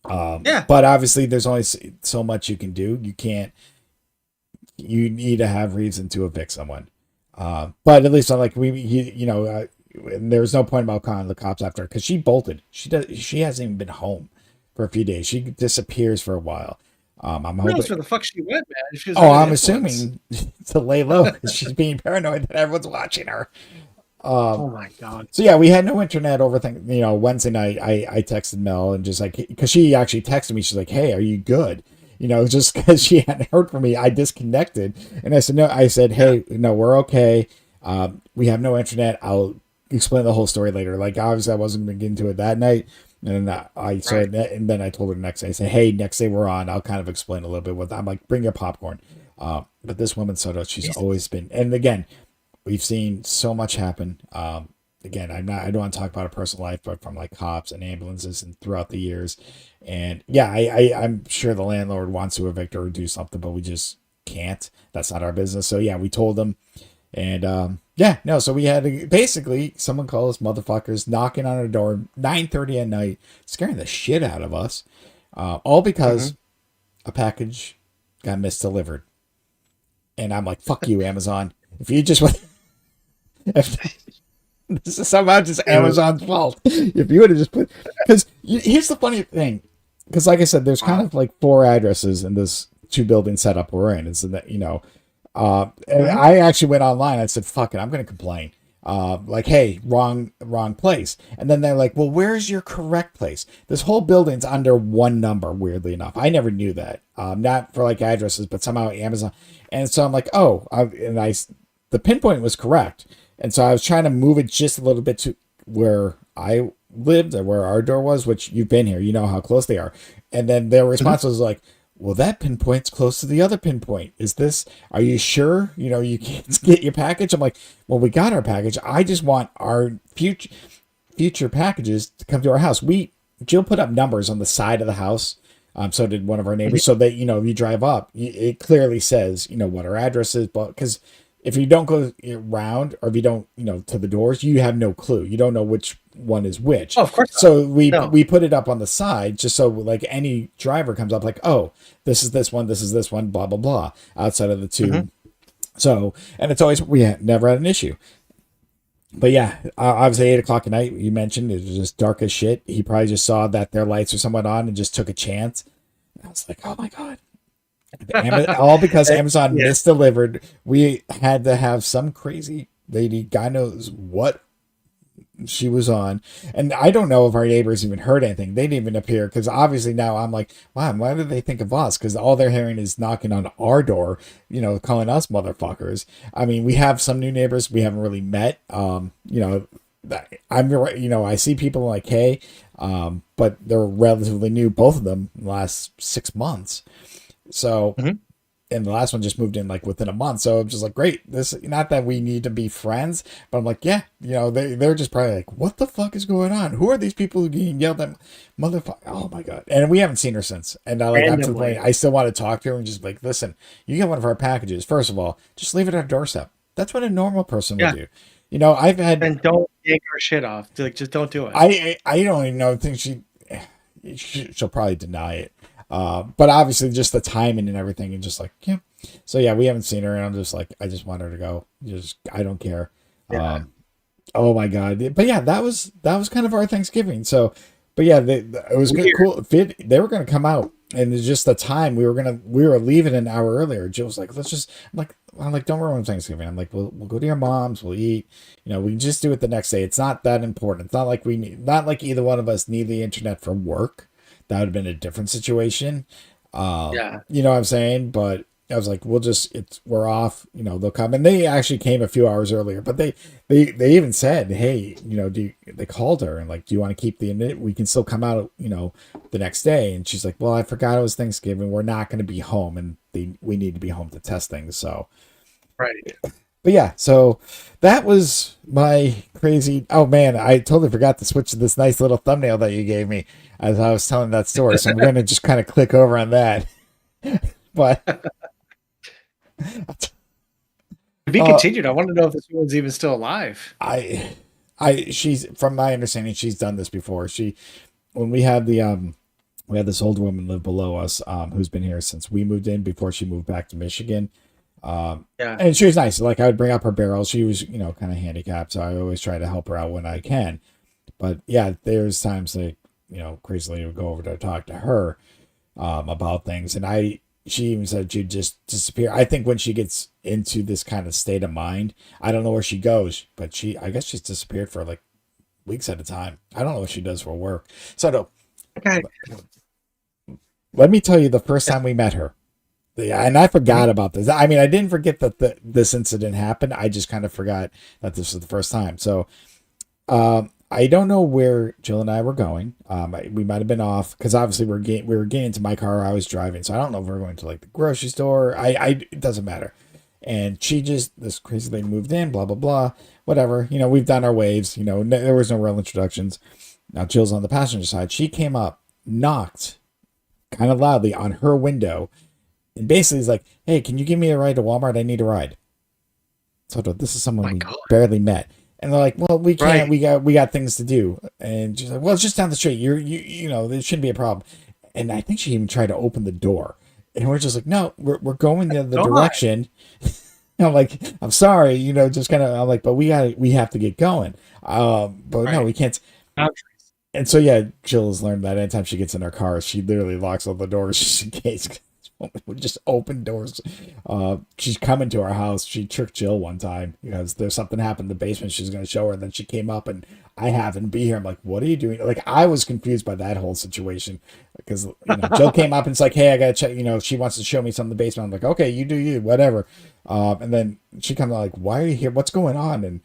Yeah. But obviously there's only so much you can do. You need to have reason to evict someone. But at least I'm like, there's no point about calling the cops after her because she bolted. She hasn't even been home for a few days. She disappears for a while. I'm Who hoping. knows where the fuck she went, man? She was I'm assuming to lay low because she's being paranoid that everyone's watching her. Oh my god. So yeah, we had no internet over Wednesday night. I texted Mel and just like, because she actually texted me. She's like, "Hey, are you good?" Just because she hadn't heard from me, I disconnected, and I said no. I said, "Hey, no, we're okay. We have no internet. I'll explain the whole story later." Like obviously, I wasn't going to get into it that night, and then I said, and then I told her the next day. I said, "Hey, next day we're on. I'll kind of explain a little bit what I'm like. Bring your popcorn." But this woman, Soto, she's always been, and again, we've seen so much happen. Again, I don't want to talk about her personal life, but from like cops and ambulances and throughout the years. And yeah, I'm sure the landlord wants to evict her or do something, but we just can't. That's not our business. So yeah, we told them. And so we had basically someone call us motherfuckers, knocking on our door 9:30 at night, scaring the shit out of us. All because a package got misdelivered. And I'm like, fuck you, Amazon. If you just this is somehow just Amazon's fault. If you would have just put, because here's the funny thing, because like I said, there's kind of like 4 addresses in this 2-building setup we're in. It's that and I actually went online. I said, "Fuck it, I'm going to complain." Like, hey, wrong place. And then they're like, "Well, where's your correct place?" This whole building's under one number. Weirdly enough, I never knew that. Not for like addresses, but somehow Amazon. And so I'm like, the pinpoint was correct. And so I was trying to move it just a little bit to where I lived or where our door was, which you've been here, you know how close they are. And then their response was like, "Well, that pinpoint's close to the other pinpoint. Are you sure, you can't get your package?" I'm like, "Well, we got our package. I just want our future packages to come to our house." Jill put up numbers on the side of the house. So did one of our neighbors, so that, if you drive up, it clearly says, what our address is, but because if you don't go around, or if you don't, to the doors, you have no clue. You don't know which one is which. Oh, of course not. So we put it up on the side just so like any driver comes up like, "Oh, this is this one, blah, blah, blah," outside of the 2. So, and it's always, we never had an issue. But yeah, obviously 8:00 at night, you mentioned it was just dark as shit. He probably just saw that their lights were somewhat on and just took a chance. And I was like, "Oh my God." All because Amazon misdelivered. We had to have some crazy lady, God knows what she was on. And I don't know if our neighbors even heard anything. They didn't even appear, because obviously now I'm like, wow, why do they think of us? Because all they're hearing is knocking on our door, calling us motherfuckers. I mean, we have some new neighbors we haven't really met. I see people like, hey, but they're relatively new, both of them, in the last 6 months. So, and the last one just moved in like within a month. So I'm just like, great. This, not that we need to be friends, but I'm like, yeah, they're just probably like, what the fuck is going on? Who are these people getting yelled at? Motherfucker. Oh my God. And we haven't seen her since. And I'm to the point, I still want to talk to her and just like, listen, you get one of our packages. First of all, just leave it at our doorstep. That's what a normal person would do. I've had, and don't yank her shit off. Like, just don't do it. I don't even know. I think she'll probably deny it. But obviously just the timing and everything, and just like, yeah. So yeah, we haven't seen her, and I'm just like, I just want her to go. I don't care. Yeah. Oh my God. But yeah, that was kind of our Thanksgiving. So, but yeah, it was good, cool. They were going to come out, and it's just the time we were leaving an hour earlier. Jill was like, I'm like, don't ruin Thanksgiving. I'm like, we'll go to your mom's, we'll eat, we can just do it the next day. It's not that important. It's not like either one of us need the internet for work. That would have been a different situation. You know what I'm saying? But I was like, we're off, they'll come. And they actually came a few hours earlier, but they even said, hey, they called her and like, do you want to keep we can still come out, the next day. And she's like, well, I forgot it was Thanksgiving. We're not going to be home and we need to be home to test things. So, right. but yeah, so that was my crazy. Oh man, I totally forgot to switch to this nice little thumbnail that you gave me as I was telling that story. So I'm going to just kind of click over on that. But to be continued. I want to know if this woman's even still alive. She's, from my understanding, she's done this before. When we had we had this old woman live below us, who's been here since we moved in before she moved back to Michigan. And she was nice. Like I would bring up her barrel. She was, kind of handicapped. So I always try to help her out when I can. But yeah, there's times that, crazily would go over to talk to her, about things. And she even said she'd just disappear. I think when she gets into this kind of state of mind, I don't know where she goes, but I guess she's disappeared for like weeks at a time. I don't know what she does for work. So Okay. Let me tell you the first time we met her. Yeah, and I forgot about this. I mean, I didn't forget that this incident happened. I just kind of forgot that this was the first time. So, I don't know where Jill and I were going. We might have been off because obviously we were getting into my car. I was driving, so I don't know if we were going to like the grocery store. It doesn't matter. And this crazy lady moved in, blah blah blah, whatever. We've done our waves. There was no real introductions. Now Jill's on the passenger side. She came up, knocked kind of loudly on her window, and basically is like, "Hey, can you give me a ride to Walmart? I need a ride." So this is someone we barely met. And they're like, well, we can't, right. we got things to do. And she's like, well, it's just down the street. There shouldn't be a problem. And I think she even tried to open the door. And we're just like, no, we're going the other direction. I'm like, I'm sorry, just kind of, I'm like, but we have to get going. But right. No, we can't. And so, yeah, Jill has learned that anytime she gets in her car, she literally locks all the doors just in case. We just open doors. She's coming to our house. She tricked Jill one time because there's something happened in the basement. She's going to show her. And then she came up and I happened to be here. I'm like, what are you doing? Like, I was confused by that whole situation because, Jill came up and it's like, hey, I got to check, she wants to show me something in the basement. I'm like, okay, you do you, whatever. And then she comes out like, why are you here? What's going on? And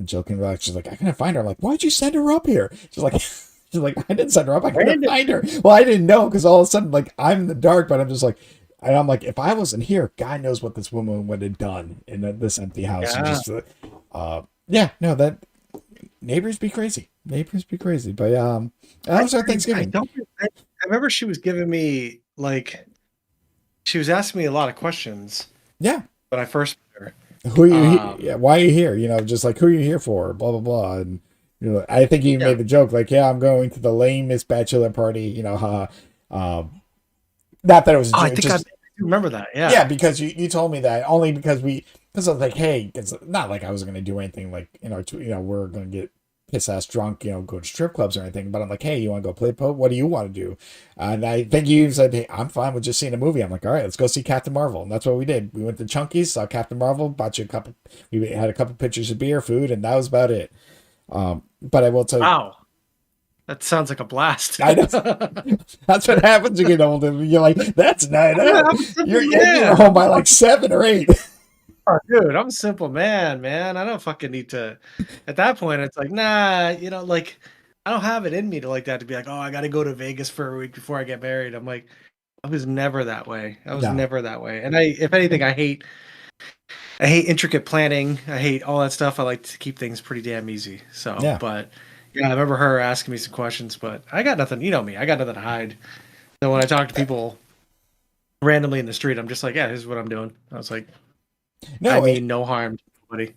Jill came back. She's like, I can't find her. I'm like, why'd you send her up here? She's like, I didn't send her up. I couldn't find her. Well, I didn't know because all of a sudden, like, I'm in the dark, but I'm just like, and I'm like, if I wasn't here, God knows what this woman would have done in this empty house. Yeah. And just, that neighbors be crazy. Neighbors be crazy. But that was our Thanksgiving. I remember she was giving me she was asking me a lot of questions. Yeah. When I first met her. Who are you? Why are you here? Just like, who are you here for? Blah blah blah. And I think you made the joke like, yeah, I'm going to the lamest bachelor party. Not that it was. I think I remember that. Yeah. Yeah, because you told me that only because I was like, hey, it's not like I was going to do anything like we're going to get piss ass drunk, go to strip clubs or anything. But I'm like, hey, you want to go play Pope? What do you want to do? And I think you said, hey, I'm fine with just seeing a movie. I'm like, all right, let's go see Captain Marvel. And that's what we did. We went to Chunky's, saw Captain Marvel, bought you we had a couple pictures of beer, food, and that was about it. But I will tell you. Wow. That sounds like a blast. I know. That's what happens when you get older. You're like, that's night out. You're home by like 7 or 8. Oh, dude, I'm a simple man. I don't fucking need to. At that point, it's like, nah, like, I don't have it in me to like that to be like, oh, I got to go to Vegas for a week before I get married. I'm like, I was never that way. Never that way. And if anything, I hate intricate planning. I hate all that stuff. I like to keep things pretty damn easy. So, yeah. But yeah, I remember her asking me some questions, but I got nothing. You know me, I got nothing to hide. So when I talk to people randomly in the street, I'm just like, yeah, this is what I'm doing. I was like, no harm to nobody.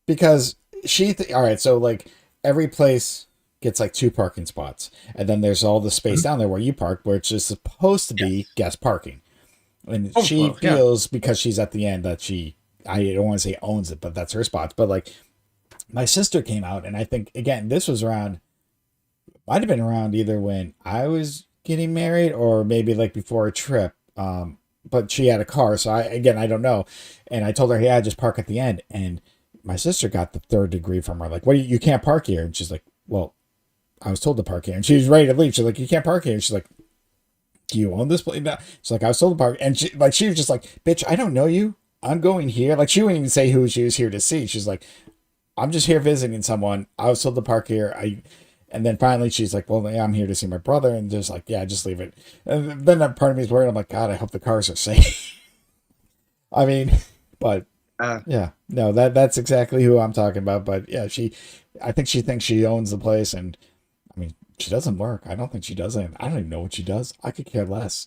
Because all right, so like every place gets like 2 parking spots, and then there's all the space down there where you park, which is supposed to be guest parking. And she feels because she's at the end that I don't want to say owns it, but that's her spot. But like my sister came out, and I think again this was might have been around either when I was getting married or maybe like before a trip. But she had a car, so I don't know. And I told her, yeah, just park at the end. And my sister got the 3rd degree from her, like, what? You can't park here. And she's like, well, I was told to park here. And she was ready to leave. She's like, you can't park here. And she's like, do you own this place? No. She's like, I was sold the park. And she was just like, bitch, I don't know you. I'm going here. Like, she wouldn't even say who she was here to see. She's like, I'm just here visiting someone. I was sold the park here. And then finally she's like, well, yeah, I'm here to see my brother. And just like, yeah, just leave it. And then that part of me is worried. I'm like, God, I hope the cars are safe. I mean, but yeah, no, that's exactly who I'm talking about. But yeah, I think she thinks she owns the place. And I mean, she doesn't work. I don't think she does it. I don't even know what she does. I could care less.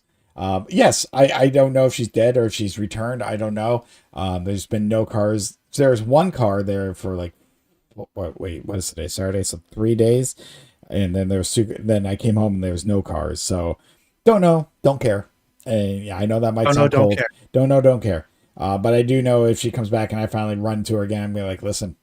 Yes, I don't know if she's dead or if she's returned. I don't know. There's been no cars. There's one car there for like, wait, what is today? Saturday, so 3 days, and then then I came home and there was no cars. So don't know, don't care. And yeah, I know that might sound don't cold. care. Don't know, don't care. But I do know if she comes back and I finally run to her again, I'm be like, listen,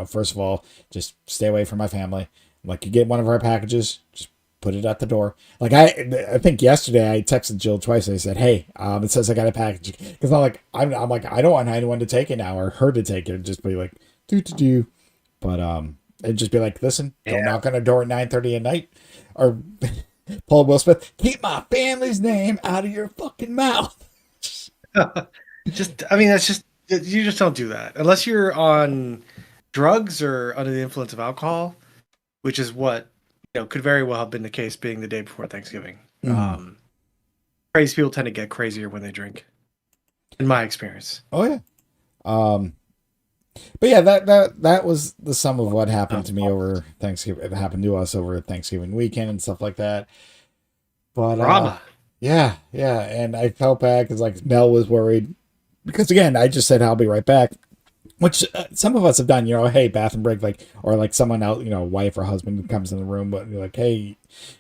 first of all, just stay away from my family. Like, you get one of our packages, just put it at the door. Like, I think yesterday I texted Jill twice. I said, hey, it says I got a package, because I'm like, I don't want anyone to take it now or her to take it. Just be like, do. But it'd just be like, listen, don't knock on a door at 9:30 at night. Or Paul Will Smith, keep my family's name out of your fucking mouth. That's just, you just don't do that unless you're on drugs or under the influence of alcohol, which is what could very well have been the case, being the day before Thanksgiving. Crazy people tend to get crazier when they drink, in my experience. Oh yeah. But yeah, that was the sum of what happened to me over Thanksgiving. It happened to us over Thanksgiving weekend and stuff like that. But yeah, and I felt bad because like Nell was worried, because again, I just said I'll be right back, which some of us have done. Hey, bathroom break, like, or like someone else, wife or husband comes in the room, but you're like, hey,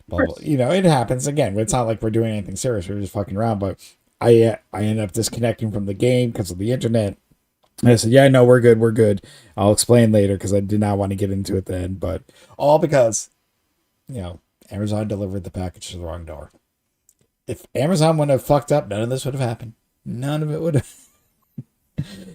blah, blah. It happens. Again, it's not like we're doing anything serious. We're just fucking around. But I ended up disconnecting from the game because of the internet. And I said, yeah, no, we're good. I'll explain later, because I did not want to get into it then. But all because, Amazon delivered the package to the wrong door. If Amazon wouldn't have fucked up, none of this would have happened. None of it would have.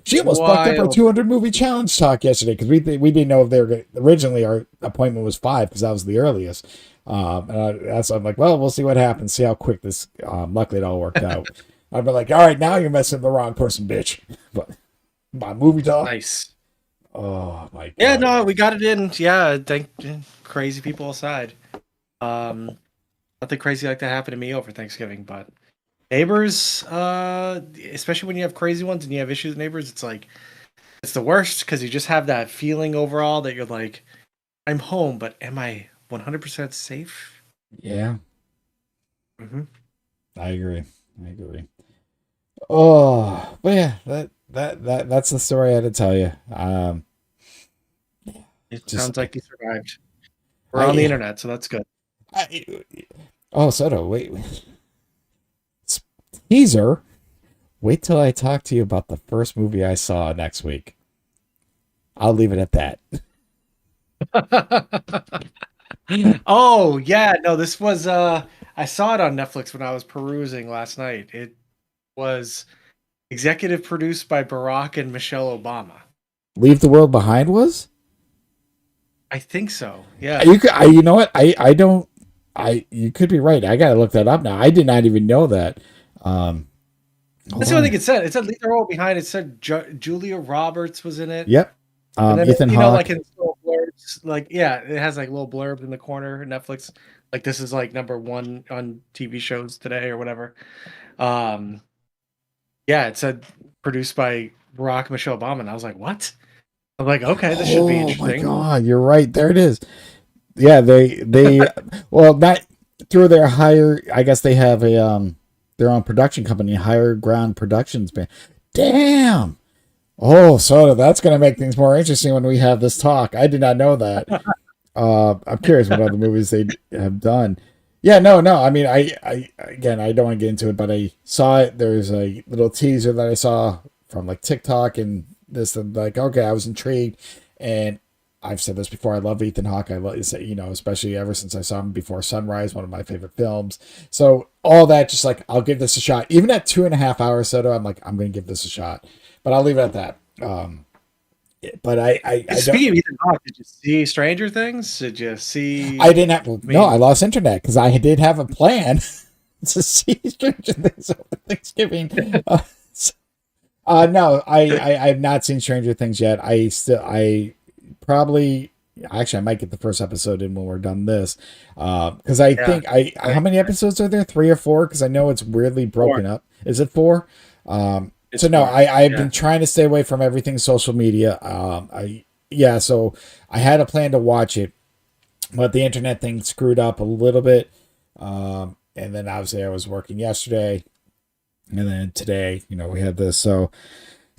She almost fucked up our 200 movie challenge talk yesterday, because we didn't know if they were originally our appointment was 5, because that was the earliest. And so I'm like, well, we'll see what happens. See how quick this. Luckily, it all worked out. I'd be like, all right, now you're messing with the wrong person, bitch. But my movie talk. Nice. Oh my god. Yeah, no, we got it in. Yeah, thank crazy people aside. Nothing crazy like that happened to me over Thanksgiving, but neighbors, especially when you have crazy ones and you have issues with neighbors, it's the worst, because you just have that feeling overall that you're like, I'm home, but am I 100% safe? Yeah. Mm-hmm. I agree. Oh, but yeah, that's the story I had to tell you. It sounds like you survived. We're on the internet, so that's good. Soto, wait. Teaser. Wait till I talk to you about the first movie I saw next week. I'll leave it at that. Oh yeah, no, this was I saw it on Netflix when I was perusing last night. It was executive produced by Barack and Michelle Obama. Leave the World Behind was? I think so. Yeah. You know what? I don't. You could be right. I gotta look that up now. I did not even know that. That's the only thing it said. It said Leave the World Behind. It said Julia Roberts was in it. Yep. And then, Ethan Hawke. like in little blurbs, like it has like little blurbs in the corner. Netflix, like, this is like #1 on TV shows today or whatever. Yeah, it said produced by Barack and Michelle Obama, and I was like, what? I'm like, okay, this should be interesting. Oh my god, you're right. There it is. Yeah, they well, that through their higher, I guess they have their own production company, Higher Ground Productions. Damn. Oh, so that's going to make things more interesting when we have this talk. I did not know that. I'm curious what other movies they have done. Yeah, no. I mean, I again, I don't want to get into it, but I saw it. There's a little teaser that I saw from like TikTok and this, and like, okay, I was intrigued. And I've said this before. I love Ethan Hawke. I love, especially ever since I saw him Before Sunrise, one of my favorite films. So all that, just like, I'll give this a shot. Even at 2.5 hours, Soto, I'm like, I'm going to give this a shot. But I'll leave it at that. But I speaking of Ethan Hawke, did you see Stranger Things? Did you see? I didn't have. No, I lost internet because I did have a plan. to see Stranger Things over Thanksgiving. No, I have not seen Stranger Things yet. I probably actually I might get the first episode in when we're done this, because I Yeah. think how many episodes are there? 3 or 4? Because I know it's weirdly broken up. Is it 4? It's So no, fun. I've Yeah. been trying to stay away from everything social media. So I had a plan to watch it, but the internet thing screwed up a little bit. And then obviously I was working yesterday, and then today, we had this. So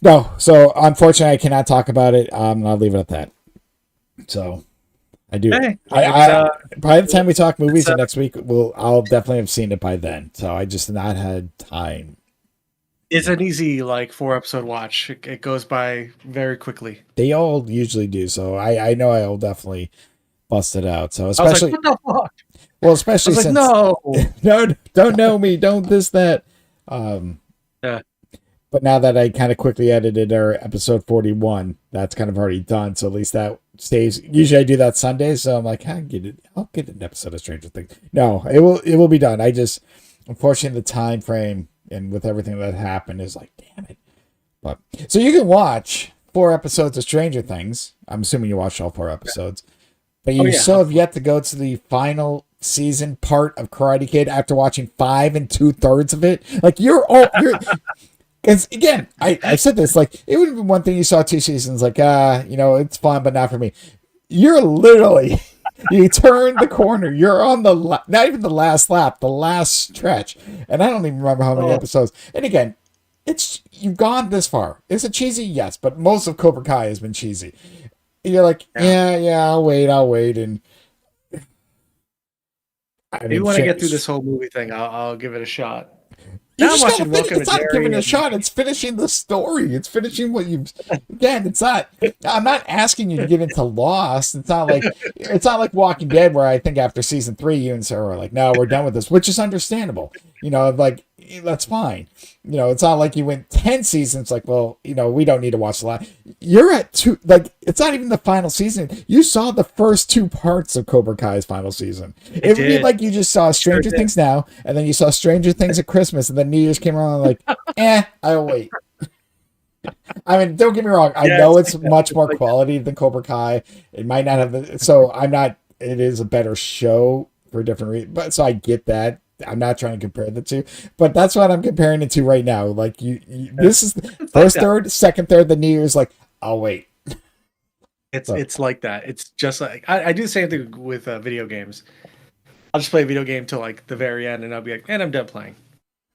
no, so unfortunately I cannot talk about it. I'll leave it at that. So I do. Hey, I by the time we talk movies it's, next week, I'll definitely have seen it by then. So I just not had time. it's an easy like 4 episode watch. It goes by very quickly. They all usually do. So I know I'll definitely bust it out. So I was like, especially what the fuck? well, I especially was like, since no. no, don't know me, don't this that. Yeah. But now that I kind of quickly edited our episode 41, that's kind of already done. So at least that stays. Usually I do that Sundays, so I'm like, I'll get an episode of Stranger Things. No, it will be done. I just unfortunately the time frame and with everything that happened is like, damn it. But so you can watch 4 episodes of Stranger Things. I'm assuming you watched all 4 episodes. But you still have yet to go to the final season part of Karate Kid after watching 5 2/3 of it. Like you're because again, I said this, like it would have been one thing you saw 2 seasons, like it's fun, but not for me. You're literally you turn the corner. You're on the not even the last lap, the last stretch, and I don't even remember how many episodes. And again, you've gone this far. Is it cheesy? Yes, but most of Cobra Kai has been cheesy. You're like, yeah, I'll wait, and I Maybe mean, when I get through this whole movie thing, I'll give it a shot. You Now I'm just gotta watching finish. Welcome It's to not giving Derry. it a shot. It's finishing the story. It's finishing what you've. Again, it's not. I'm not asking you to get into Lost. It's not like Walking Dead, where I think after season 3, you and Sarah are like, no, we're done with this, which is understandable. Like that's fine. It's not like you went 10 seasons. Like, well, we don't need to watch the last. You're at 2. Like, it's not even the final season. You saw the first 2 parts of Cobra Kai's final season. It would be like you just saw Stranger Things now, and then you saw Stranger Things at Christmas, and then New Year's came around. Like, I'll wait. I mean, don't get me wrong. I know it's much more quality than Cobra Kai. It might not have so I'm not. It is a better show for different reasons, but so I get that. I'm not trying to compare the two, but that's what I'm comparing it to right now. Like this is the first third, second third. The New Year's, like, I'll wait. It's like that. It's just like I do the same thing with video games. I'll just play a video game till like the very end, and I'll be like, and I'm done playing.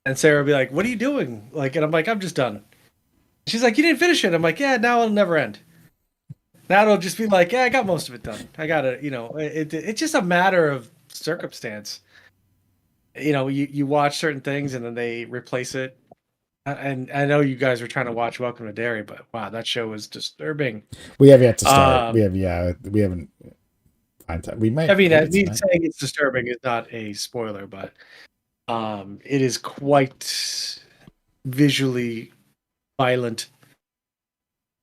And Sarah will be like, "What are you doing?" Like, and I'm like, "I'm just done." She's like, "You didn't finish it." I'm like, "Yeah, now it'll never end." Now it'll just be like, "Yeah, I got most of it done. I got it." It's just a matter of circumstance. You watch certain things and then they replace it. And I know you guys were trying to watch Welcome to Derry, but wow, that show was disturbing. We have yet to start. We haven't. We might. I mean, me saying it's disturbing is not a spoiler, but it is quite visually violent.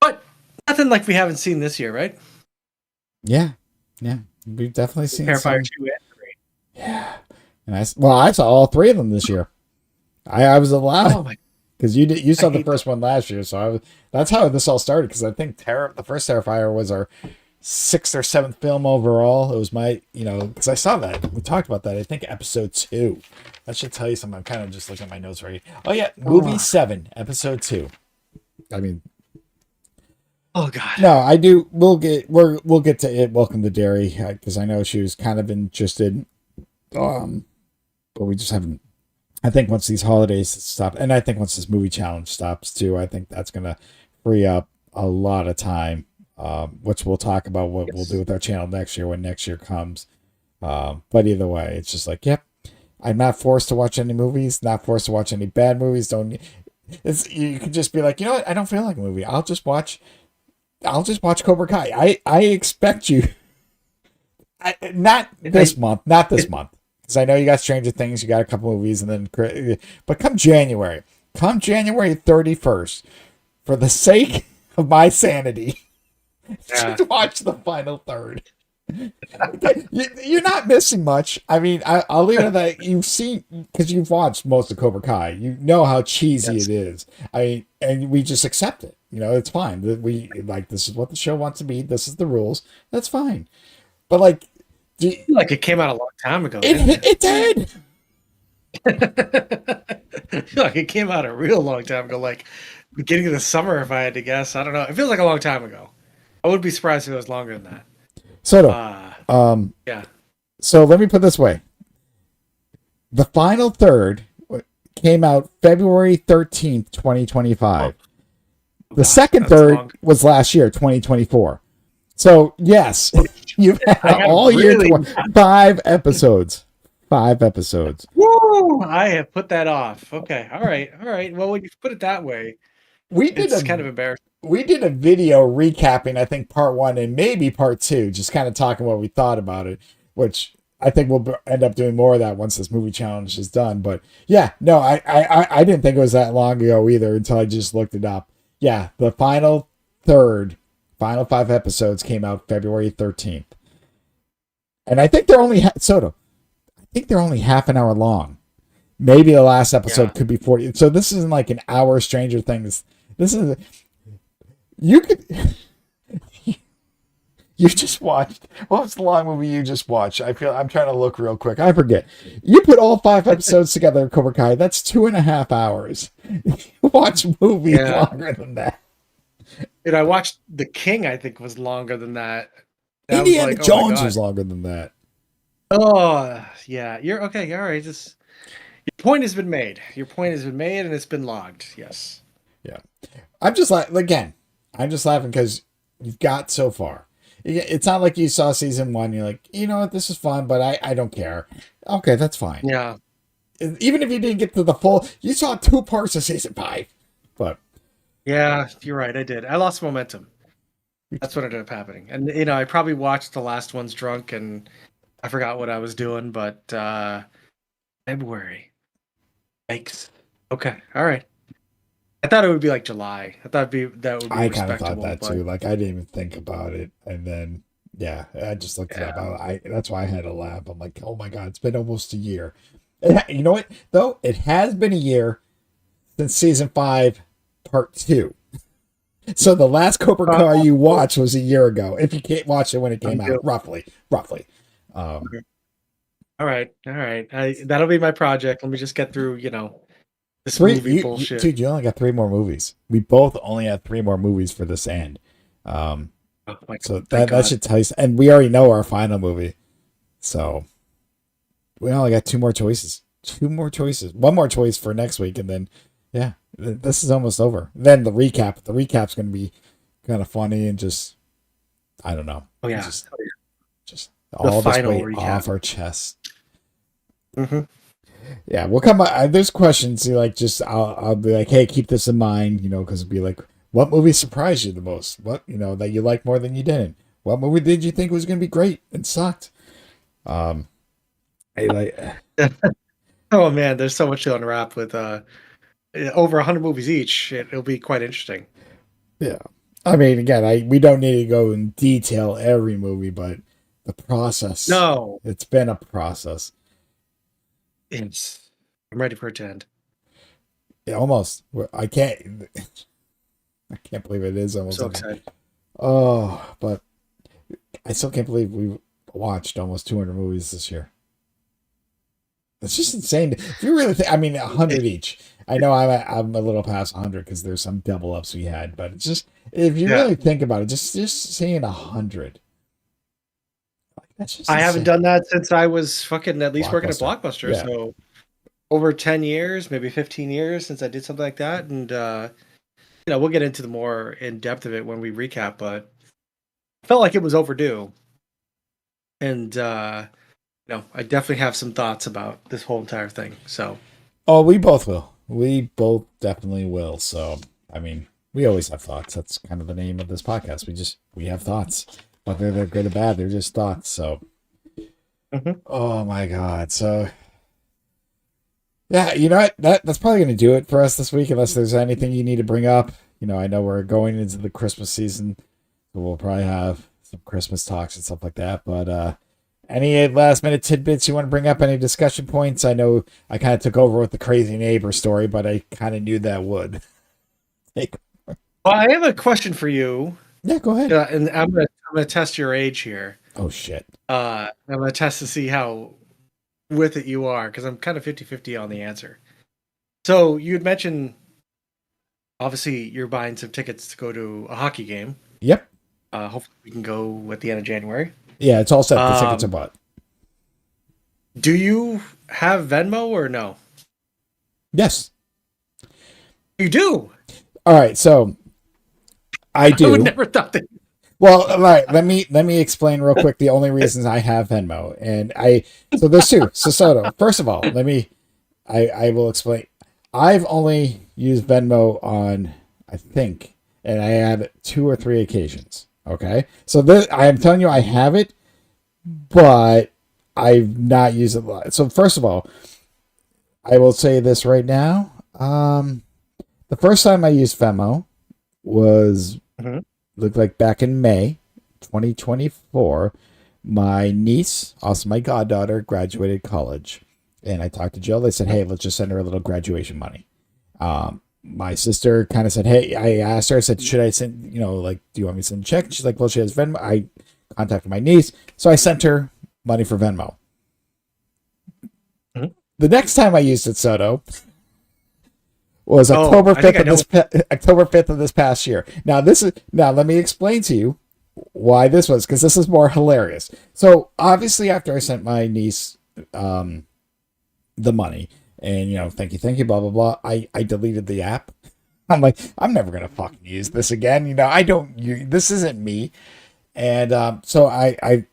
But nothing like we haven't seen this year, right? Yeah, we've definitely seen Terrifier 2 and 3. Yeah, and I saw all 3 of them this year. I was allowed because you saw the first one last year, so that's how this all started. Because I think the first Terrifier was our 6th or 7th film overall. It was my because I saw that we talked about that. I think episode 2. That should tell you something. I'm kind of just looking at my notes right. Oh yeah, movie 7, episode 2. I mean. Oh God! No, I do. We'll get to it. Welcome to Derry, because I know she was kind of interested, but we just haven't. I think once these holidays stop, and I think once this movie challenge stops too, I think that's gonna free up a lot of time, which we'll talk about what we'll do with our channel next year when next year comes. But either way, it's just like, yep, I'm not forced to watch any movies, not forced to watch any bad movies. You can just be like, you know what, I don't feel like a movie. I'll just watch Cobra Kai. I expect you. Not this month, because I know you got Stranger Things, you got a couple movies, and then, but come January 31st, for the sake of my sanity, just watch the final third. You're not missing much. I mean, I'll leave it at that. You've seen, because you've watched most of Cobra Kai. You know how cheesy Yes. it is. I mean, and we just accept it. You know, it's fine. We like, this is what the show wants to be. This is the rules. That's fine. But like, I feel like it came out a long time ago. it did. I feel like it came out a real long time ago, like beginning of the summer, if I had to guess. I don't know. It feels like a long time ago. I wouldn't be surprised if it was longer than that. So, Yeah. so let me put it this way: the final third came out February 13th, 2025. The second that's third long. was last year, 2024. So yes, you've had got all year really- 5 episodes. 5 episodes. Woo! I have put that off. Okay. All right. Well, when you put it that way, We did it's kind of embarrassing. we did a video recapping, I think, part 1 and maybe part 2, just kind of talking what we thought about it, which I think we'll end up doing more of that once this movie challenge is done. But yeah, no, I didn't think it was that long ago either until I just looked it up. Yeah, the final 5 episodes came out February 13th. And I think they're only, Soto, I think they're only half an hour long. Maybe the last episode could be 40. So this isn't like an hour Stranger Things. This is, you could, you just watched, what was the long movie you just watched? I'm trying to look real quick. I forget. You put all 5 episodes together, Cobra Kai. That's 2.5 hours. Watch movies longer than that. And I watched The King, I think, was longer than that. Indiana Jones was longer than that. Oh, yeah. You're okay. All right. Just your point has been made. Your point has been made, and it's been logged. Yes. Yeah. I'm just like, again, I'm just laughing because you've got so far. It's not like you saw season 1. You're like, you know what, this is fun, but I don't care. Okay, that's fine. Yeah. Even if you didn't get to the full, you saw 2 parts of season 5. But Yeah, you're right. I did. I lost momentum. That's what ended up happening. And I probably watched the last ones drunk, and I forgot what I was doing. But February. Yikes. Okay. All right. I thought it would be like July. I thought that would be I kind of thought respectable. that but- too. Like, I didn't even think about it. And then, yeah, I just looked it up. That's why I had to laugh. I'm like, oh my God, it's been almost a year. You know what, though? It has been a year since season 5, part 2. So the last Cobra Kai you watched was a year ago. If you can't watch it when it came out, roughly. All right. That'll be my project. Let me just get through, this movie bullshit. Dude, you only got 3 more movies. We both only have 3 more movies for this end. Oh my So God. that should tell you. And we already know our final movie. So we only got 2 more choices. 2 more choices. 1 more choice for next week. And then, yeah, this is almost over. Then the recap. The recap's going to be kind of funny and just, I don't know. Oh, yeah. Just all this final weight recap. off our chests. Mm-hmm. Yeah, we'll come back. There's questions. I'll be like, hey, keep this in mind, because it'll be like, what movie surprised you the most? What, that you liked more than you didn't? What movie did you think was going to be great and sucked? Oh man, there's so much to unwrap with over 100 movies each. It'll be quite interesting. Yeah. I mean, again, we don't need to go in detail every movie, but the process. No. It's been a process. I'm ready for it to end. Yeah, almost. I can't believe it is almost. So excited. Oh, but I still can't believe we watched almost 200 movies this year. It's just insane. If you really think, 100 each. I know I'm a little past 100 because there's some double ups we had, but it's just, if you really think about it, just seeing 100. That's just I insane. haven't done that since I was fucking at least working at Blockbuster. Blockbuster. Yeah. So over 10 years, maybe 15 years since I did something like that. And, we'll get into the more in depth of it when we recap, but I felt like it was overdue. And, I definitely have some thoughts about this whole entire thing. So, Oh, we both will. We both definitely will. So, we always have thoughts. That's kind of the name of this podcast. We have thoughts. Whether they're good or bad, they're just thoughts. So, Oh my God. So, yeah, you know what? That's probably going to do it for us this week, unless there's anything you need to bring up. I know we're going into the Christmas season, so we'll probably have some Christmas talks and stuff like that. But any last minute tidbits you want to bring up? Any discussion points? I know I kind of took over with the crazy neighbor story, but I kind of knew that would. Take... Well, I have a question for you. Yeah, go ahead. And I'm gonna test your age here. Oh shit. I'm gonna test to see how with it you are, because I'm kind of 50-50 on the answer. So you had mentioned, obviously, you're buying some tickets to go to a hockey game. Yep. Hopefully we can go at the end of January. Yeah, it's all set. The tickets are bought. Do you have Venmo or no? Yes. You do? All right, so I do. I would never thought that. Well, all right, let me explain real quick the only reasons I have Venmo. And so there's two. So Soto, first of all, I will explain. I've only used Venmo on, I think, and I had 2 or 3 occasions. Okay. So I am telling you I have it, but I've not used it a lot. So first of all, I will say this right now. The first time I used Venmo was looked like back in May 2024. My niece, also my goddaughter, graduated college, and I talked to Jill. They said, "Hey, let's just send her a little graduation money." My sister kind of said, "Hey," I asked her, I said, "Should I send, like, do you want me to send a check?" She's like, "Well, she has Venmo." I contacted my niece, so I sent her money for Venmo. The next time I used it, Soto, was October 5th of this past year. Now let me explain to you why this was, because this is more hilarious. So obviously after I sent my niece the money and thank you, blah blah blah, I deleted the app. I'm like, I'm never gonna fucking use this again. This isn't me. And so I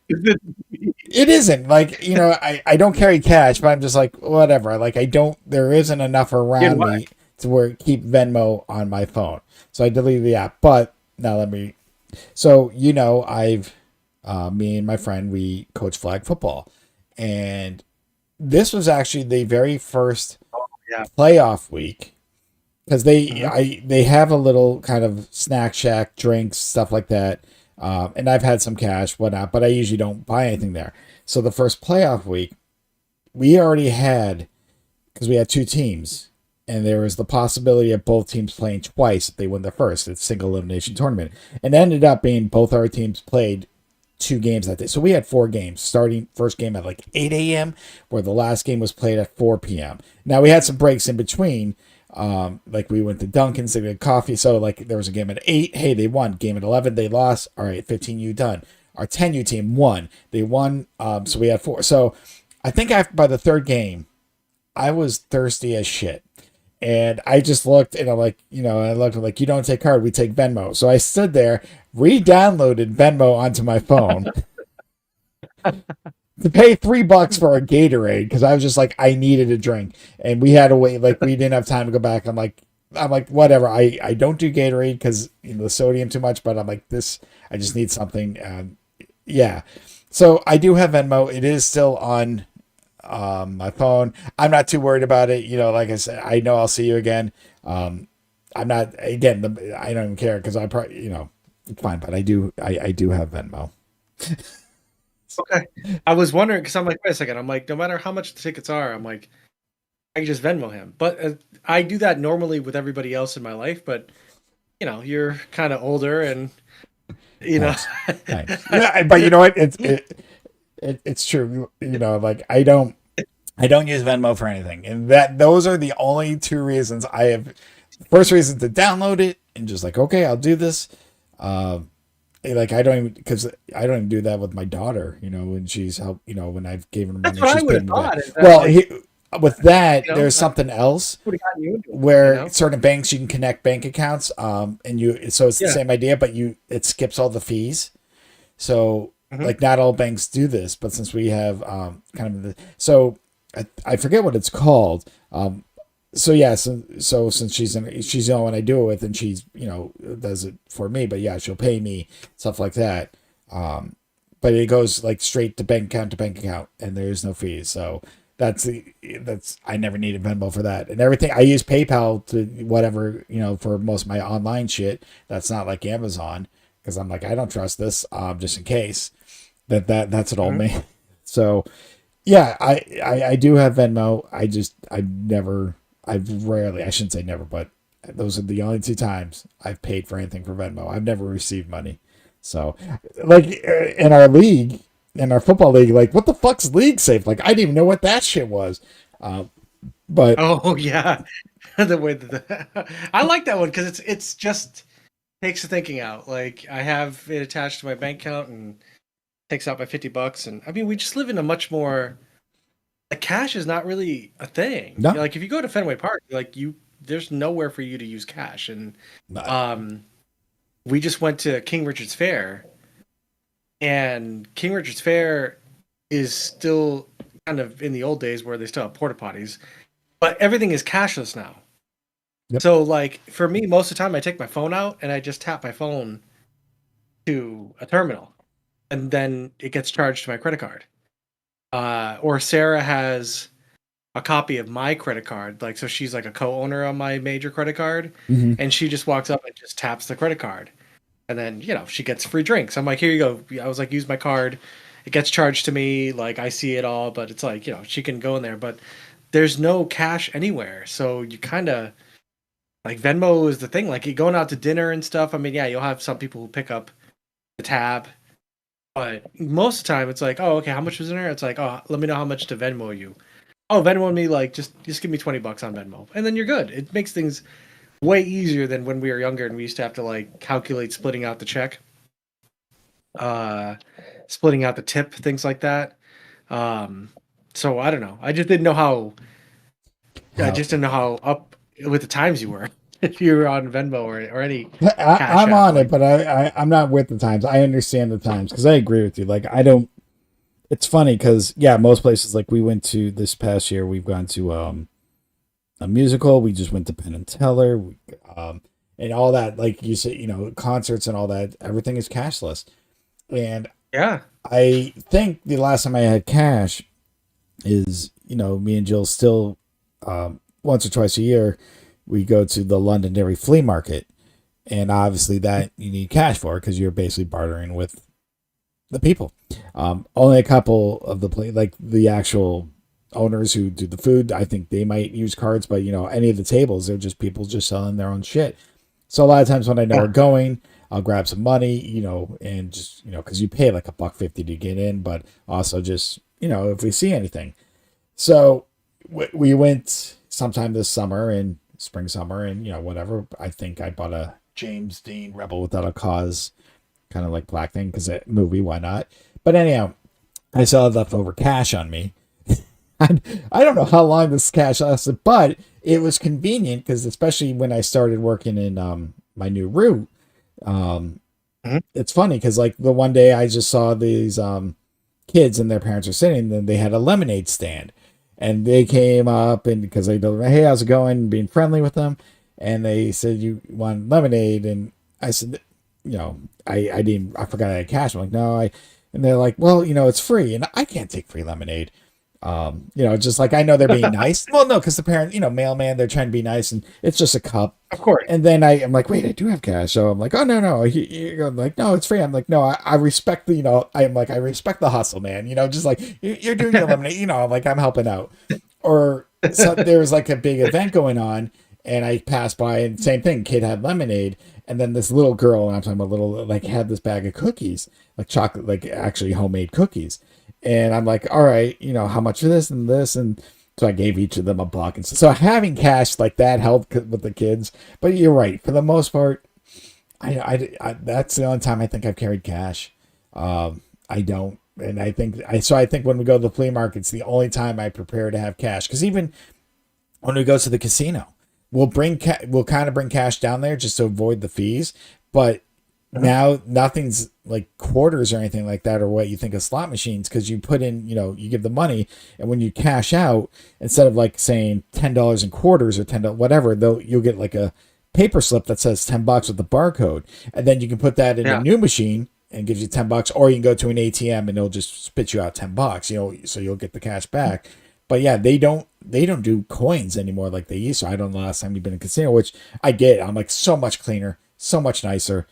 it isn't like, I don't carry cash, but I'm just like, whatever. Like there isn't enough around me to keep Venmo on my phone. So I deleted the app. But now I've me and my friend, we coach flag football. And this was actually the very first playoff week, because they have a little kind of snack shack, drinks, stuff like that. And I've had some cash, whatnot, but I usually don't buy anything there. So the first playoff week, we already had, because we had 2 teams, and there was the possibility of both teams playing twice if they win the first. It's single elimination tournament. And it ended up being both our teams played 2 games that day. So we had 4 games, starting first game at like 8 a.m., where the last game was played at 4 p.m. Now we had some breaks in between. Like we went to Dunkin's, they had coffee. So like there was a game at 8. Hey, they won. Game at 11, they lost. All right, 15U done. Our 10U team won. They won. So we had 4. So I think by the 3rd game, I was thirsty as shit. And I just looked, and I'm like, you don't take card, we take Venmo. So I stood there, re-downloaded Venmo onto my phone to pay $3 for a Gatorade, because I was just like, I needed a drink, and we had to wait. Like, we didn't have time to go back. I'm like, whatever. I don't do Gatorade because the sodium too much, but I'm like, I just need something. Yeah. So I do have Venmo. It is still on my phone. I'm not too worried about it. Like I said, I know I'll see you again. I'm not, again, I don't even care, because I probably, it's fine, but I do have Venmo. Okay. I was wondering, because I'm like, wait a second. I'm like, no matter how much the tickets are, I'm like, I can just Venmo him. But I do that normally with everybody else in my life. But, you're kind of older, and, Nice. Yeah, but you know what? It's true. Like I don't use Venmo for anything. And those are the only 2 reasons I have. First reason to download it and just like, okay, I'll do this. Like I don't even do that with my daughter, when she's when I've given her money. That's what she's I would have thought. Well, with that, there's something else where it, certain banks, you can connect bank accounts, so it's the same idea, but it skips all the fees. So like not all banks do this, but since we have I forget what it's called. So since she's the only one I do it with, and she's does it for me, but yeah, she'll pay me, stuff like that. But it goes like straight to bank account, and there's no fees. So that's I never needed Venmo for that. And everything, I use PayPal to whatever, for most of my online shit. That's not like Amazon, because I'm like, I don't trust this, just in case that's an old Mhm. man. So yeah, I do have Venmo. I've rarely, I shouldn't say never, but those are the only two times I've paid for anything for Venmo. I've never received money. So, like in our league, in our football league, like what the fuck's league safe? Like I didn't even know what that shit was. But Oh yeah, the way that I like that one because it's just takes the thinking out. Like I have it attached to my bank account and takes out my $50, and I mean we just live in a much more like cash is not really a thing. no, Like if you go to Fenway Park, like you there's nowhere for you to use cash, and not, um we just went to King Richard's Fair, and King Richard's Fair is still kind of in the old days where they still have porta potties, but everything is cashless now. yep. So like for me, most of the time I take my phone out and I just tap my phone to a terminal, and then it gets charged to my credit card. Or Sarah has a copy of my credit card, like so she's like a co-owner on my major credit card, Mm-hmm. and she just walks up and just taps the credit card, and then she gets free drinks. I'm like, here you go. I was like, use my card. It gets charged to me. Like I see it all, but it's like she can go in there, but there's no cash anywhere. So you kind of like Venmo is the thing. Like you going out to dinner and stuff. I mean, yeah, you'll have some people who pick up the tab, but most of the time it's like, oh, okay, how much was in there? It's like, oh, let me know how much to Venmo you. Oh, Venmo me like just give me $20 on Venmo, and then you're good. It makes things way easier than when we were younger and we used to have to like calculate splitting out the check, uh, splitting out the tip, things like that. Um, so I don't know. I just didn't know how. I How just didn't know how up with the times you were. If you were on Venmo or any cash I'm app, on it, like but I'm not with the times. I understand the times because I agree with you. Like I don't. It's funny because yeah, most places like we went to this past year, we've gone to a musical. We just went to Penn and Teller, and all that. Like you said, concerts and all that. Everything is cashless, and yeah, I think the last time I had cash is me and Jill still once or twice a year we go to the Londonderry flea market, and obviously that you need cash for because you're basically bartering with the people. Only a couple of like the actual owners who do the food, I think they might use cards, but any of the tables, they're just people just selling their own shit. So a lot of times when I know we're yeah, going, I'll grab some money, and just because you pay like $1.50 to get in, but also just if we see anything. So we went sometime this summer in spring summer and whatever. I think I bought a James Dean Rebel Without a Cause kind of like black thing because that movie, why not? But anyhow, I still had leftover cash on me. And I don't know how long this cash lasted, but it was convenient because especially when I started working in my new route, um, mhm, it's funny because like the one day I just saw these kids and their parents are sitting, and they had a lemonade stand, and they came up and because I told them, hey, how's it going, being friendly with them, and they said you want lemonade, and I said, I forgot I had cash. I'm like, no, and they're like, well, it's free, and I can't take free lemonade. Just like I know they're being nice. Well, no, because the parent, mailman, they're trying to be nice, and it's just a cup. of course. And then I'm like, wait, I do have cash. So I'm like, oh no. I'm like, no, it's free. I'm like, no, I respect the, I'm like, I respect the hustle, man. Just like you're doing your lemonade. I'm like, I'm helping out. Or so there was like a big event going on, and I passed by, and same thing, kid had lemonade, and then this little girl, and I'm talking about little, like had this bag of cookies, like chocolate, like actually homemade cookies. And I'm like, all right, how much for this and this, and so I gave each of them $1. And so having cash like that helped with the kids. But you're right, for the most part, I that's the only time I think I've carried cash. I don't, and I think when we go to the flea market, it's the only time I prepare to have cash. Because even when we go to the casino, we'll kind of bring cash down there just to avoid the fees, but Mhm. now nothing's like quarters or anything like that or what you think of slot machines because you put in you give the money, and when you cash out, instead of like saying $10 in quarters or $10 whatever, you'll get like a paper slip that says $10 with the barcode, and then you can put that in a Yeah, new machine and gives you $10, or you can go to an ATM and it'll just spit you out $10, so you'll get the cash back. But yeah, they don't do coins anymore like they used to. I don't know the last time you've been in a casino, which I get. I'm like so much cleaner, so much nicer.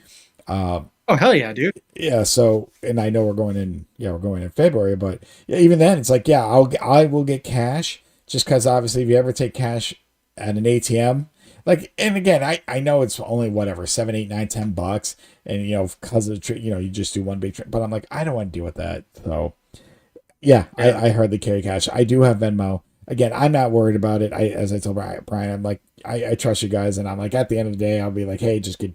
Oh hell yeah, dude. Yeah, so and I know we're going in, yeah, we're going in February, but yeah, even then, it's like, yeah, I will get cash just because obviously, if you ever take cash at an ATM, like, and again, I know it's only whatever 7, 8, 9, $10, and because of the you just do one big trip, but I'm like, I don't want to deal with that. So yeah, Yeah. I hardly carry cash. I do have Venmo. Again, I'm not worried about it. As I told Brian, I'm like, I trust you guys, and I'm like, at the end of the day, I'll be like, hey, just get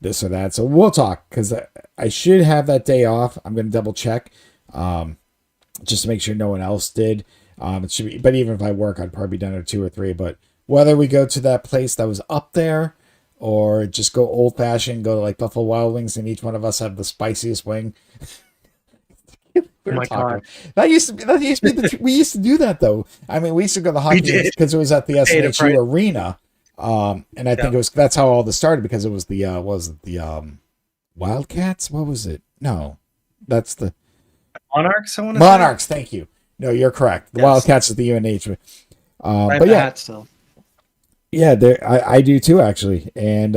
this or that. So we'll talk because I should have that day off. I'm going to double check just to make sure no one else did. It should be, but even if I work, I'd probably be done at 2 or 3. But whether we go to that place that was up there or just go old fashioned, go to like Buffalo Wild Wings, and each one of us have the spiciest wing. Oh We were my talking. god. We used to do that though. I mean, we used to go to the We hockey games did because it was at the pay the SNHU price. arena. And I think Yeah. that's how all this started because it was the was it the Wildcats? What was it? No, that's the Monarchs, I want to say. Monarchs. Thank you. No, you're correct. The Yes. Wildcats is the UNH. I have But the yeah, hat still. yeah, there I do too actually. And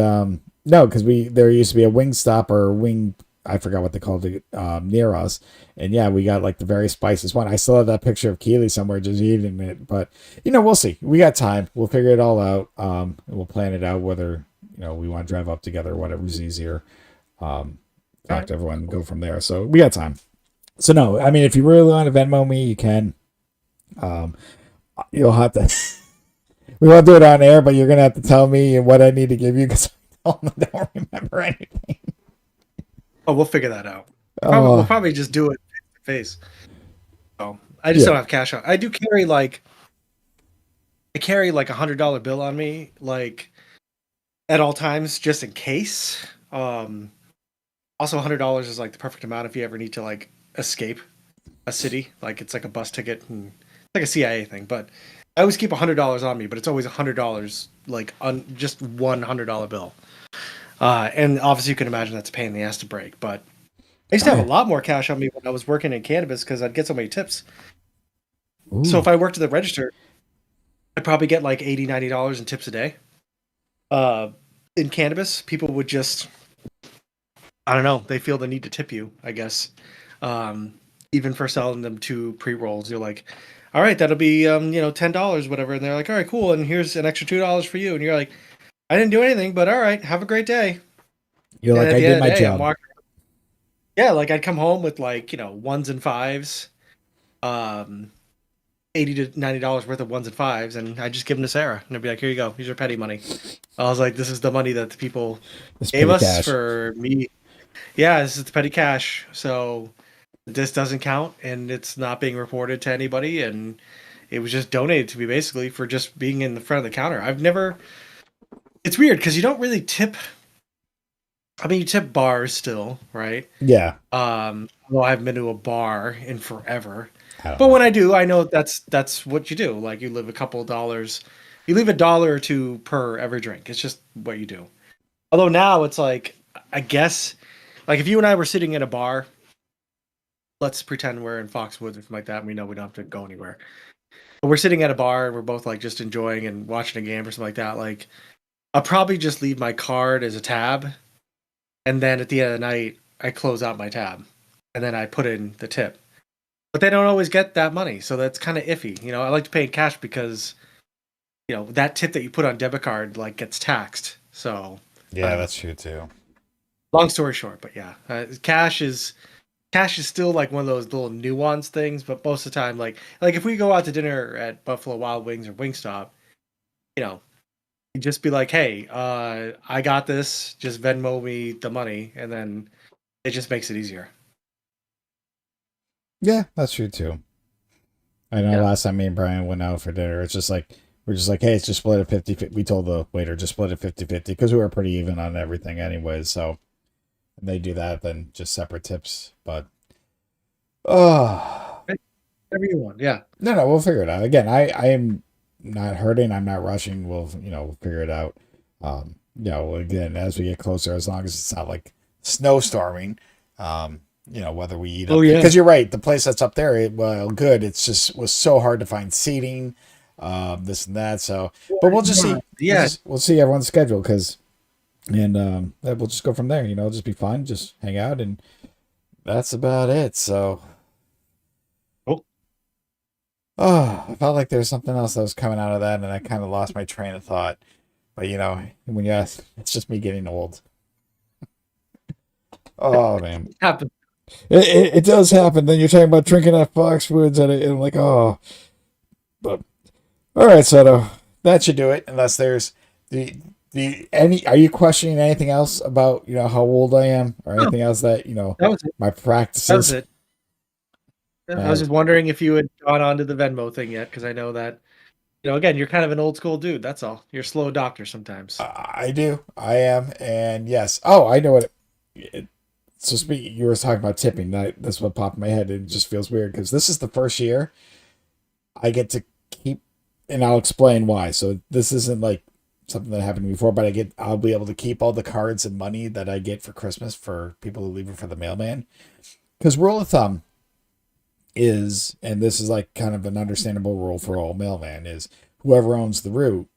no, because there used to be a wing stop or wing, I forgot what they called it, near us. And yeah, we got like the very spiciest one. I still have that picture of Keely somewhere just eating it. But we'll see. We got time. We'll figure it all out. And we'll plan it out whether we want to drive up together, whatever's easier. All Talk right. to everyone and go from there. So we got time. So no, I mean, if you really want to Venmo me, you can. Um, you'll have to. We won't do it on air, but you're gonna have to tell me what I need to give you because I don't remember anything. Oh, we'll figure that out. We'll Oh, probably just do it face to face. So I just yeah, don't have cash on. I do carry like $100 bill on me, like at all times, just in case. Also $100 is like the perfect amount if you ever need to like escape a city. Like it's like a bus ticket and it's like a CIA thing. But I always keep $100 on me, but it's always $100, like just $100 bill. And obviously you can imagine that's a pain in the ass to break. But I used to oh have a yeah. lot more cash on me when I was working in cannabis because I'd get so many tips. So Ooh, if I worked at the register, I'd probably get like $80, $90 in tips a day. Uh, in cannabis, people would just, I don't know, they feel the need to tip you, I guess. Um, Even for selling them two pre rolls, you're like, all right, that'll be $10, whatever. And they're like, all right, cool, and here's an extra $2 for you. And you're like, I didn't do anything, but all right, have a great day. you're And like at I the did end of my the day, I'm job. walking. Yeah, like I'd come home with like ones and fives, um, $80 to $90 worth of ones and fives, and I just give them to Sarah, and I'd be like, "Here you go, here's your petty money." I was like, "This is the money that the people It's gave petty us cash. for me. Yeah, this is the petty cash. So this doesn't count, and it's not being reported to anybody, and it was just donated to me basically for just being in the front of the counter. I've never. It's weird because you don't really tip. I mean, you tip bars still, right? Yeah, Well, I haven't been to a bar in forever. I don't But know. when I do, I know that's what you do. Like you leave a couple of dollars, you leave a dollar or two per every drink. It's just what you do. Although now it's like, I guess, like if you and I were sitting in a bar, let's pretend we're in Foxwoods or something like that, and we know we don't have to go anywhere. But we're sitting at a bar and we're both like just enjoying and watching a game or something like that. Like I'll probably just leave my card as a tab, and then at the end of the night, I close out my tab, and then I put in the tip. But they don't always get that money, so that's kind of iffy. I like to pay in cash because that tip that you put on debit card like gets taxed. So I Yeah, don't know. that's true too. Long story short, but yeah, cash is still like one of those little nuanced things. But most of the time, like if we go out to dinner at Buffalo Wild Wings or Wingstop, you know, you just be like, hey, I got this. Just Venmo me the money, and then it just makes it easier. Yeah, that's true too. I know Yeah. last time me and Brian went out for dinner, it's just like we're just like, hey, it's just split at 50. We told the waiter just split at 50-50 because we were pretty even on everything anyways. So when they do that, then just separate tips. But oh Whatever you want. Yeah. no, we'll figure it out. Again, I am not hurting. I'm not rushing. We'll figure it out. Again, as we get closer, as long as it's not like snowstorming, whether we eat Oh up there. yeah. Because you're right, the place that's up there, well, good. It's just was so hard to find seating, this and that. So, but we'll just see. Yeah. We'll see everyone's schedule because And we'll just go from there. You know, just be fun, just hang out, and that's about it. So, Oh, oh, I felt like there was something else that was coming out of that, and I kind of lost my train of thought. But you know, when you ask, it's just me getting old. Oh man, happened. it does happen. Then you're talking about drinking at Foxwoods, and I'm like, oh, but all right, Soto, that should do it. Unless there's the any, are you questioning anything else about how old I am, or No, anything else that that was it. my That was practices? it. Yeah, I was Uh, just wondering if you had gone on to the Venmo thing yet, because I know that, again, you're kind of an old school dude. That's all. You're a slow adopter sometimes. I do, I am, and yes. Oh, I know it so speaking, you were talking about tipping. That's what popped in my head. It just feels weird because this is the first year I get to keep, and I'll explain why. So this isn't like something that happened before, but I'll be able to keep all the cards and money that I get for Christmas for people who leave it for the mailman. Because rule of thumb is, and this is like kind of an understandable rule for all mailman, is whoever owns the route,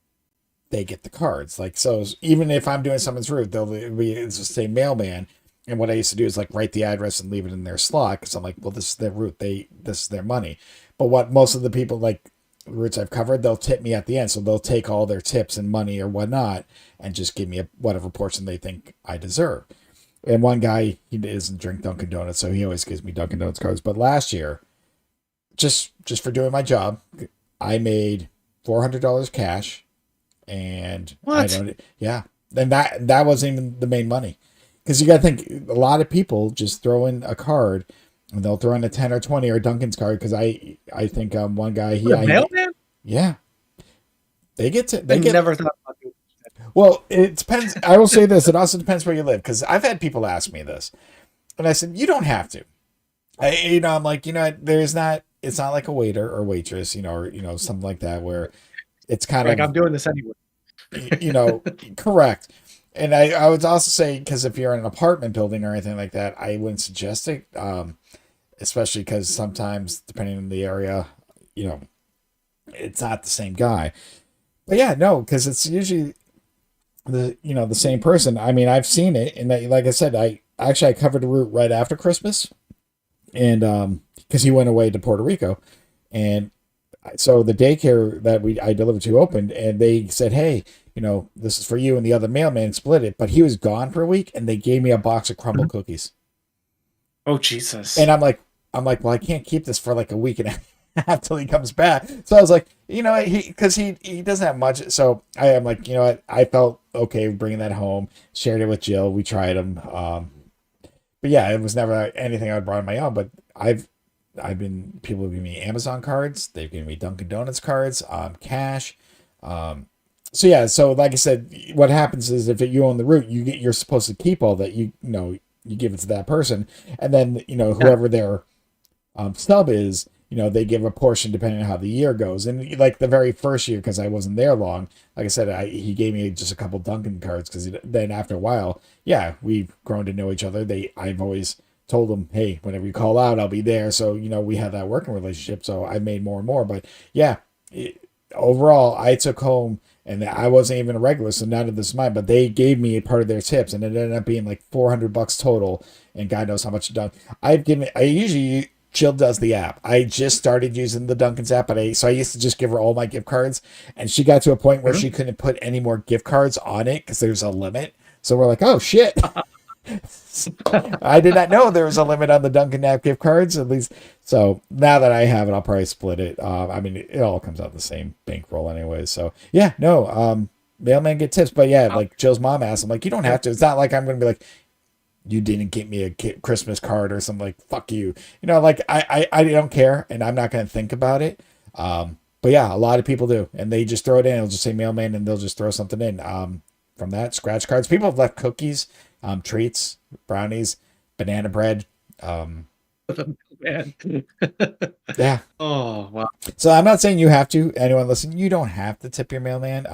they get the cards. Like, so even if I'm doing someone's route, it's the same mailman. And what I used to do is like write the address and leave it in their slot because I'm like, well, this is their route. This is their money. But what most of the people like routes I've covered, they'll tip me at the end. So they'll take all their tips and money or whatnot and just give me whatever portion they think I deserve. And one guy, he doesn't drink Dunkin' Donuts, so he always gives me Dunkin' Donuts cards. But last year, just for doing my job, I made $400 cash, and I What? don't. Yeah, and that wasn't even the main money, because you got to think a lot of people just throw in a card, and they'll throw in a 10 or 20 or Dunkin's card. Because I think one guy The mailman? yeah, I they get. never thought about doing Well, it depends. I will say this: it also depends where you live, because I've had people ask me this, and I said you don't have to. I'm like, there's not. It's not like a waiter or waitress, or something like that, where it's kind like of I'm doing this anyway. you know, correct. And I would also say, because if you're in an apartment building or anything like that, I wouldn't suggest it, especially because sometimes, depending on the area, you know, it's not the same guy. But yeah, no, because it's usually the same person. I mean, I've seen it, and that, like I said, I covered the route right after Christmas, and because he went away to Puerto Rico, and so the daycare that I delivered to opened, and they said, hey, this is for you, and the other mailman split it, but he was gone for a week, and they gave me a box of crumble cookies. Oh Jesus! And I'm like, well, I can't keep this for like a week and a half till he comes back. So I was like, because he doesn't have much. So I am like, what, I felt okay bringing that home, shared it with Jill, we tried them. But yeah, it was never anything I would brought on my own. But I've been, people have given me Amazon cards, they've given me Dunkin' Donuts cards, cash. So yeah, so like I said, what happens is if you own the route, you're supposed to keep all that. You give it to that person, and then Yeah. whoever their sub is, they give a portion depending on how the year goes. And like the very first year, because I wasn't there long, like I said, he gave me just a couple Dunkin' cards, because then after a while, yeah, we've grown to know each other. I've always told them, hey, whenever you call out, I'll be there. So we had that working relationship. So I made more and more. But yeah, overall, I took home, and I wasn't even a regular, so none of this is mine. But they gave me a part of their tips, and it ended up being like $400 total, and God knows how much done. I usually, Jill does the app. I just started using the Dunkin's app, but I used to just give her all my gift cards, and she got to a point where Mhm. she couldn't put any more gift cards on it because there's a limit. So we're like, oh shit. I did not know there was a limit on the Dunkin' app gift cards, at least. So now that I have it, I'll probably split it. I mean, it all comes out the same bankroll anyway. So yeah, no, mailman get tips, but yeah, like Jill's mom asked, I'm like, you don't have to. It's not like I'm going to be like, you didn't get me a Christmas card or something, like, fuck you. Like I don't care, and I'm not going to think about it. But yeah, a lot of people do, and they just throw it in. It'll just say mailman, and they'll just throw something in. From that, scratch cards. People have left cookies, treats, brownies, banana bread. Man. Yeah. Oh wow. So I'm not saying you have to. Anyone listen, you don't have to tip your mailman.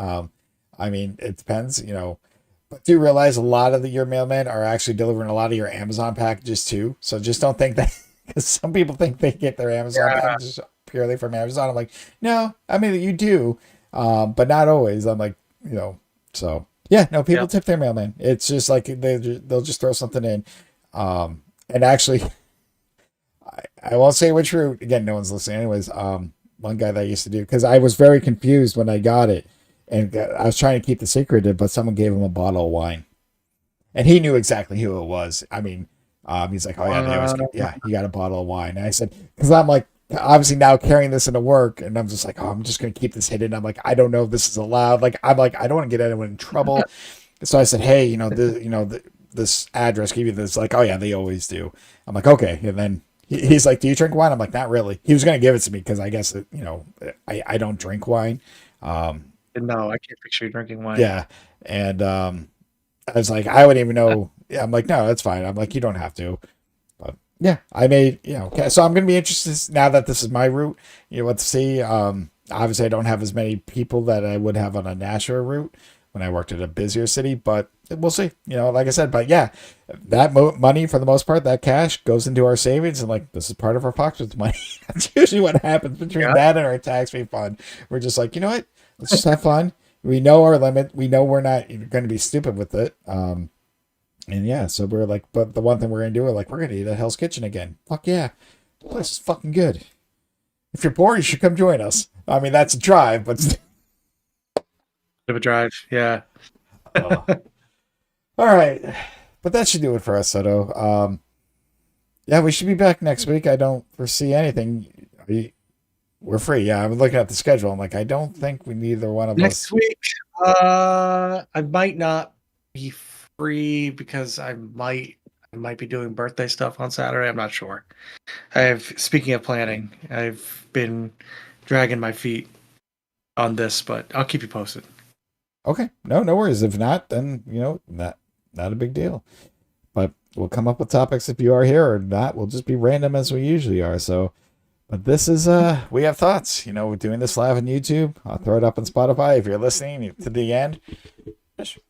I mean, it depends, But do realize a lot of your mailmen are actually delivering a lot of your Amazon packages too. So just don't think that, because some people think they get their Amazon Yeah. packages purely from Amazon. I'm like, no, I mean you do, but not always. I'm like, so. Yeah, no, people Yeah. tip their mailman. It's just like they'll just throw something in. And actually, I won't say which route. Again, no one's listening. Anyways, one guy that I used to do, because I was very confused when I got it, and I was trying to keep the secret, but someone gave him a bottle of wine, and he knew exactly who it was. I mean, he's like, "Oh yeah, they always, yeah, he got a bottle of wine." And I said, because I'm like, obviously now carrying this into work, and I'm just like, "Oh, I'm just gonna keep this hidden." I'm like, I don't know if this is allowed. Like, I'm like, I don't want to get anyone in trouble. So I said, "Hey, this address, give you this." Like, "Oh yeah, they always do." I'm like, "Okay," and then he's like, "Do you drink wine?" I'm like, "Not really." He was gonna give it to me because I guess I don't drink wine. Um, No, I can't picture you drinking wine. yeah, and I was like, I wouldn't even know. Yeah, I'm like, no, that's fine. I'm like, you don't have to. But yeah, I made, okay. So I'm gonna be interested now that this is my route. What to see. Obviously, I don't have as many people that I would have on a Nashua route when I worked at a busier city, but we'll see. Like I said, but yeah, that money for the most part, that cash goes into our savings, and like this is part of our Foxwoods money. That's usually what happens between Yeah. that and our tax refund. We're just like, you know what? Let's just have fun. We know our limit. We know we're not going to be stupid with it. And yeah, so we're like, but the one thing we're gonna do, we're gonna eat at Hell's Kitchen again. Fuck yeah, the place is fucking good. If you're bored, you should come join us. I mean, that's a drive, but Bit of a drive. Yeah. all right. But that should do it for us, Soto. Yeah, we should be back next week. I don't foresee anything. We're free. Yeah, I'm looking at the schedule. I'm like, I don't think we neither one of Next us. week, I might not be free because I might be doing birthday stuff on Saturday. I'm not sure. Speaking of planning, I've been dragging my feet on this, but I'll keep you posted. Okay, no worries. If not, then not a big deal. But we'll come up with topics if you are here, or not. We'll just be random as we usually are. So. But this is we have thoughts. We're doing this live on YouTube. I'll throw it up on Spotify. If you're listening to the end,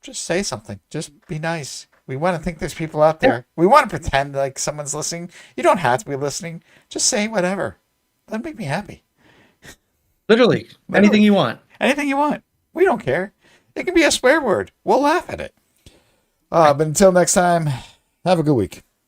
just say something. Just be nice. We want to think there's people out there. We want to pretend like someone's listening. You don't have to be listening. Just say whatever. That'd make me happy. Literally, anything you want. Anything you want. We don't care. It can be a swear word. We'll laugh at it. But until next time, have a good week.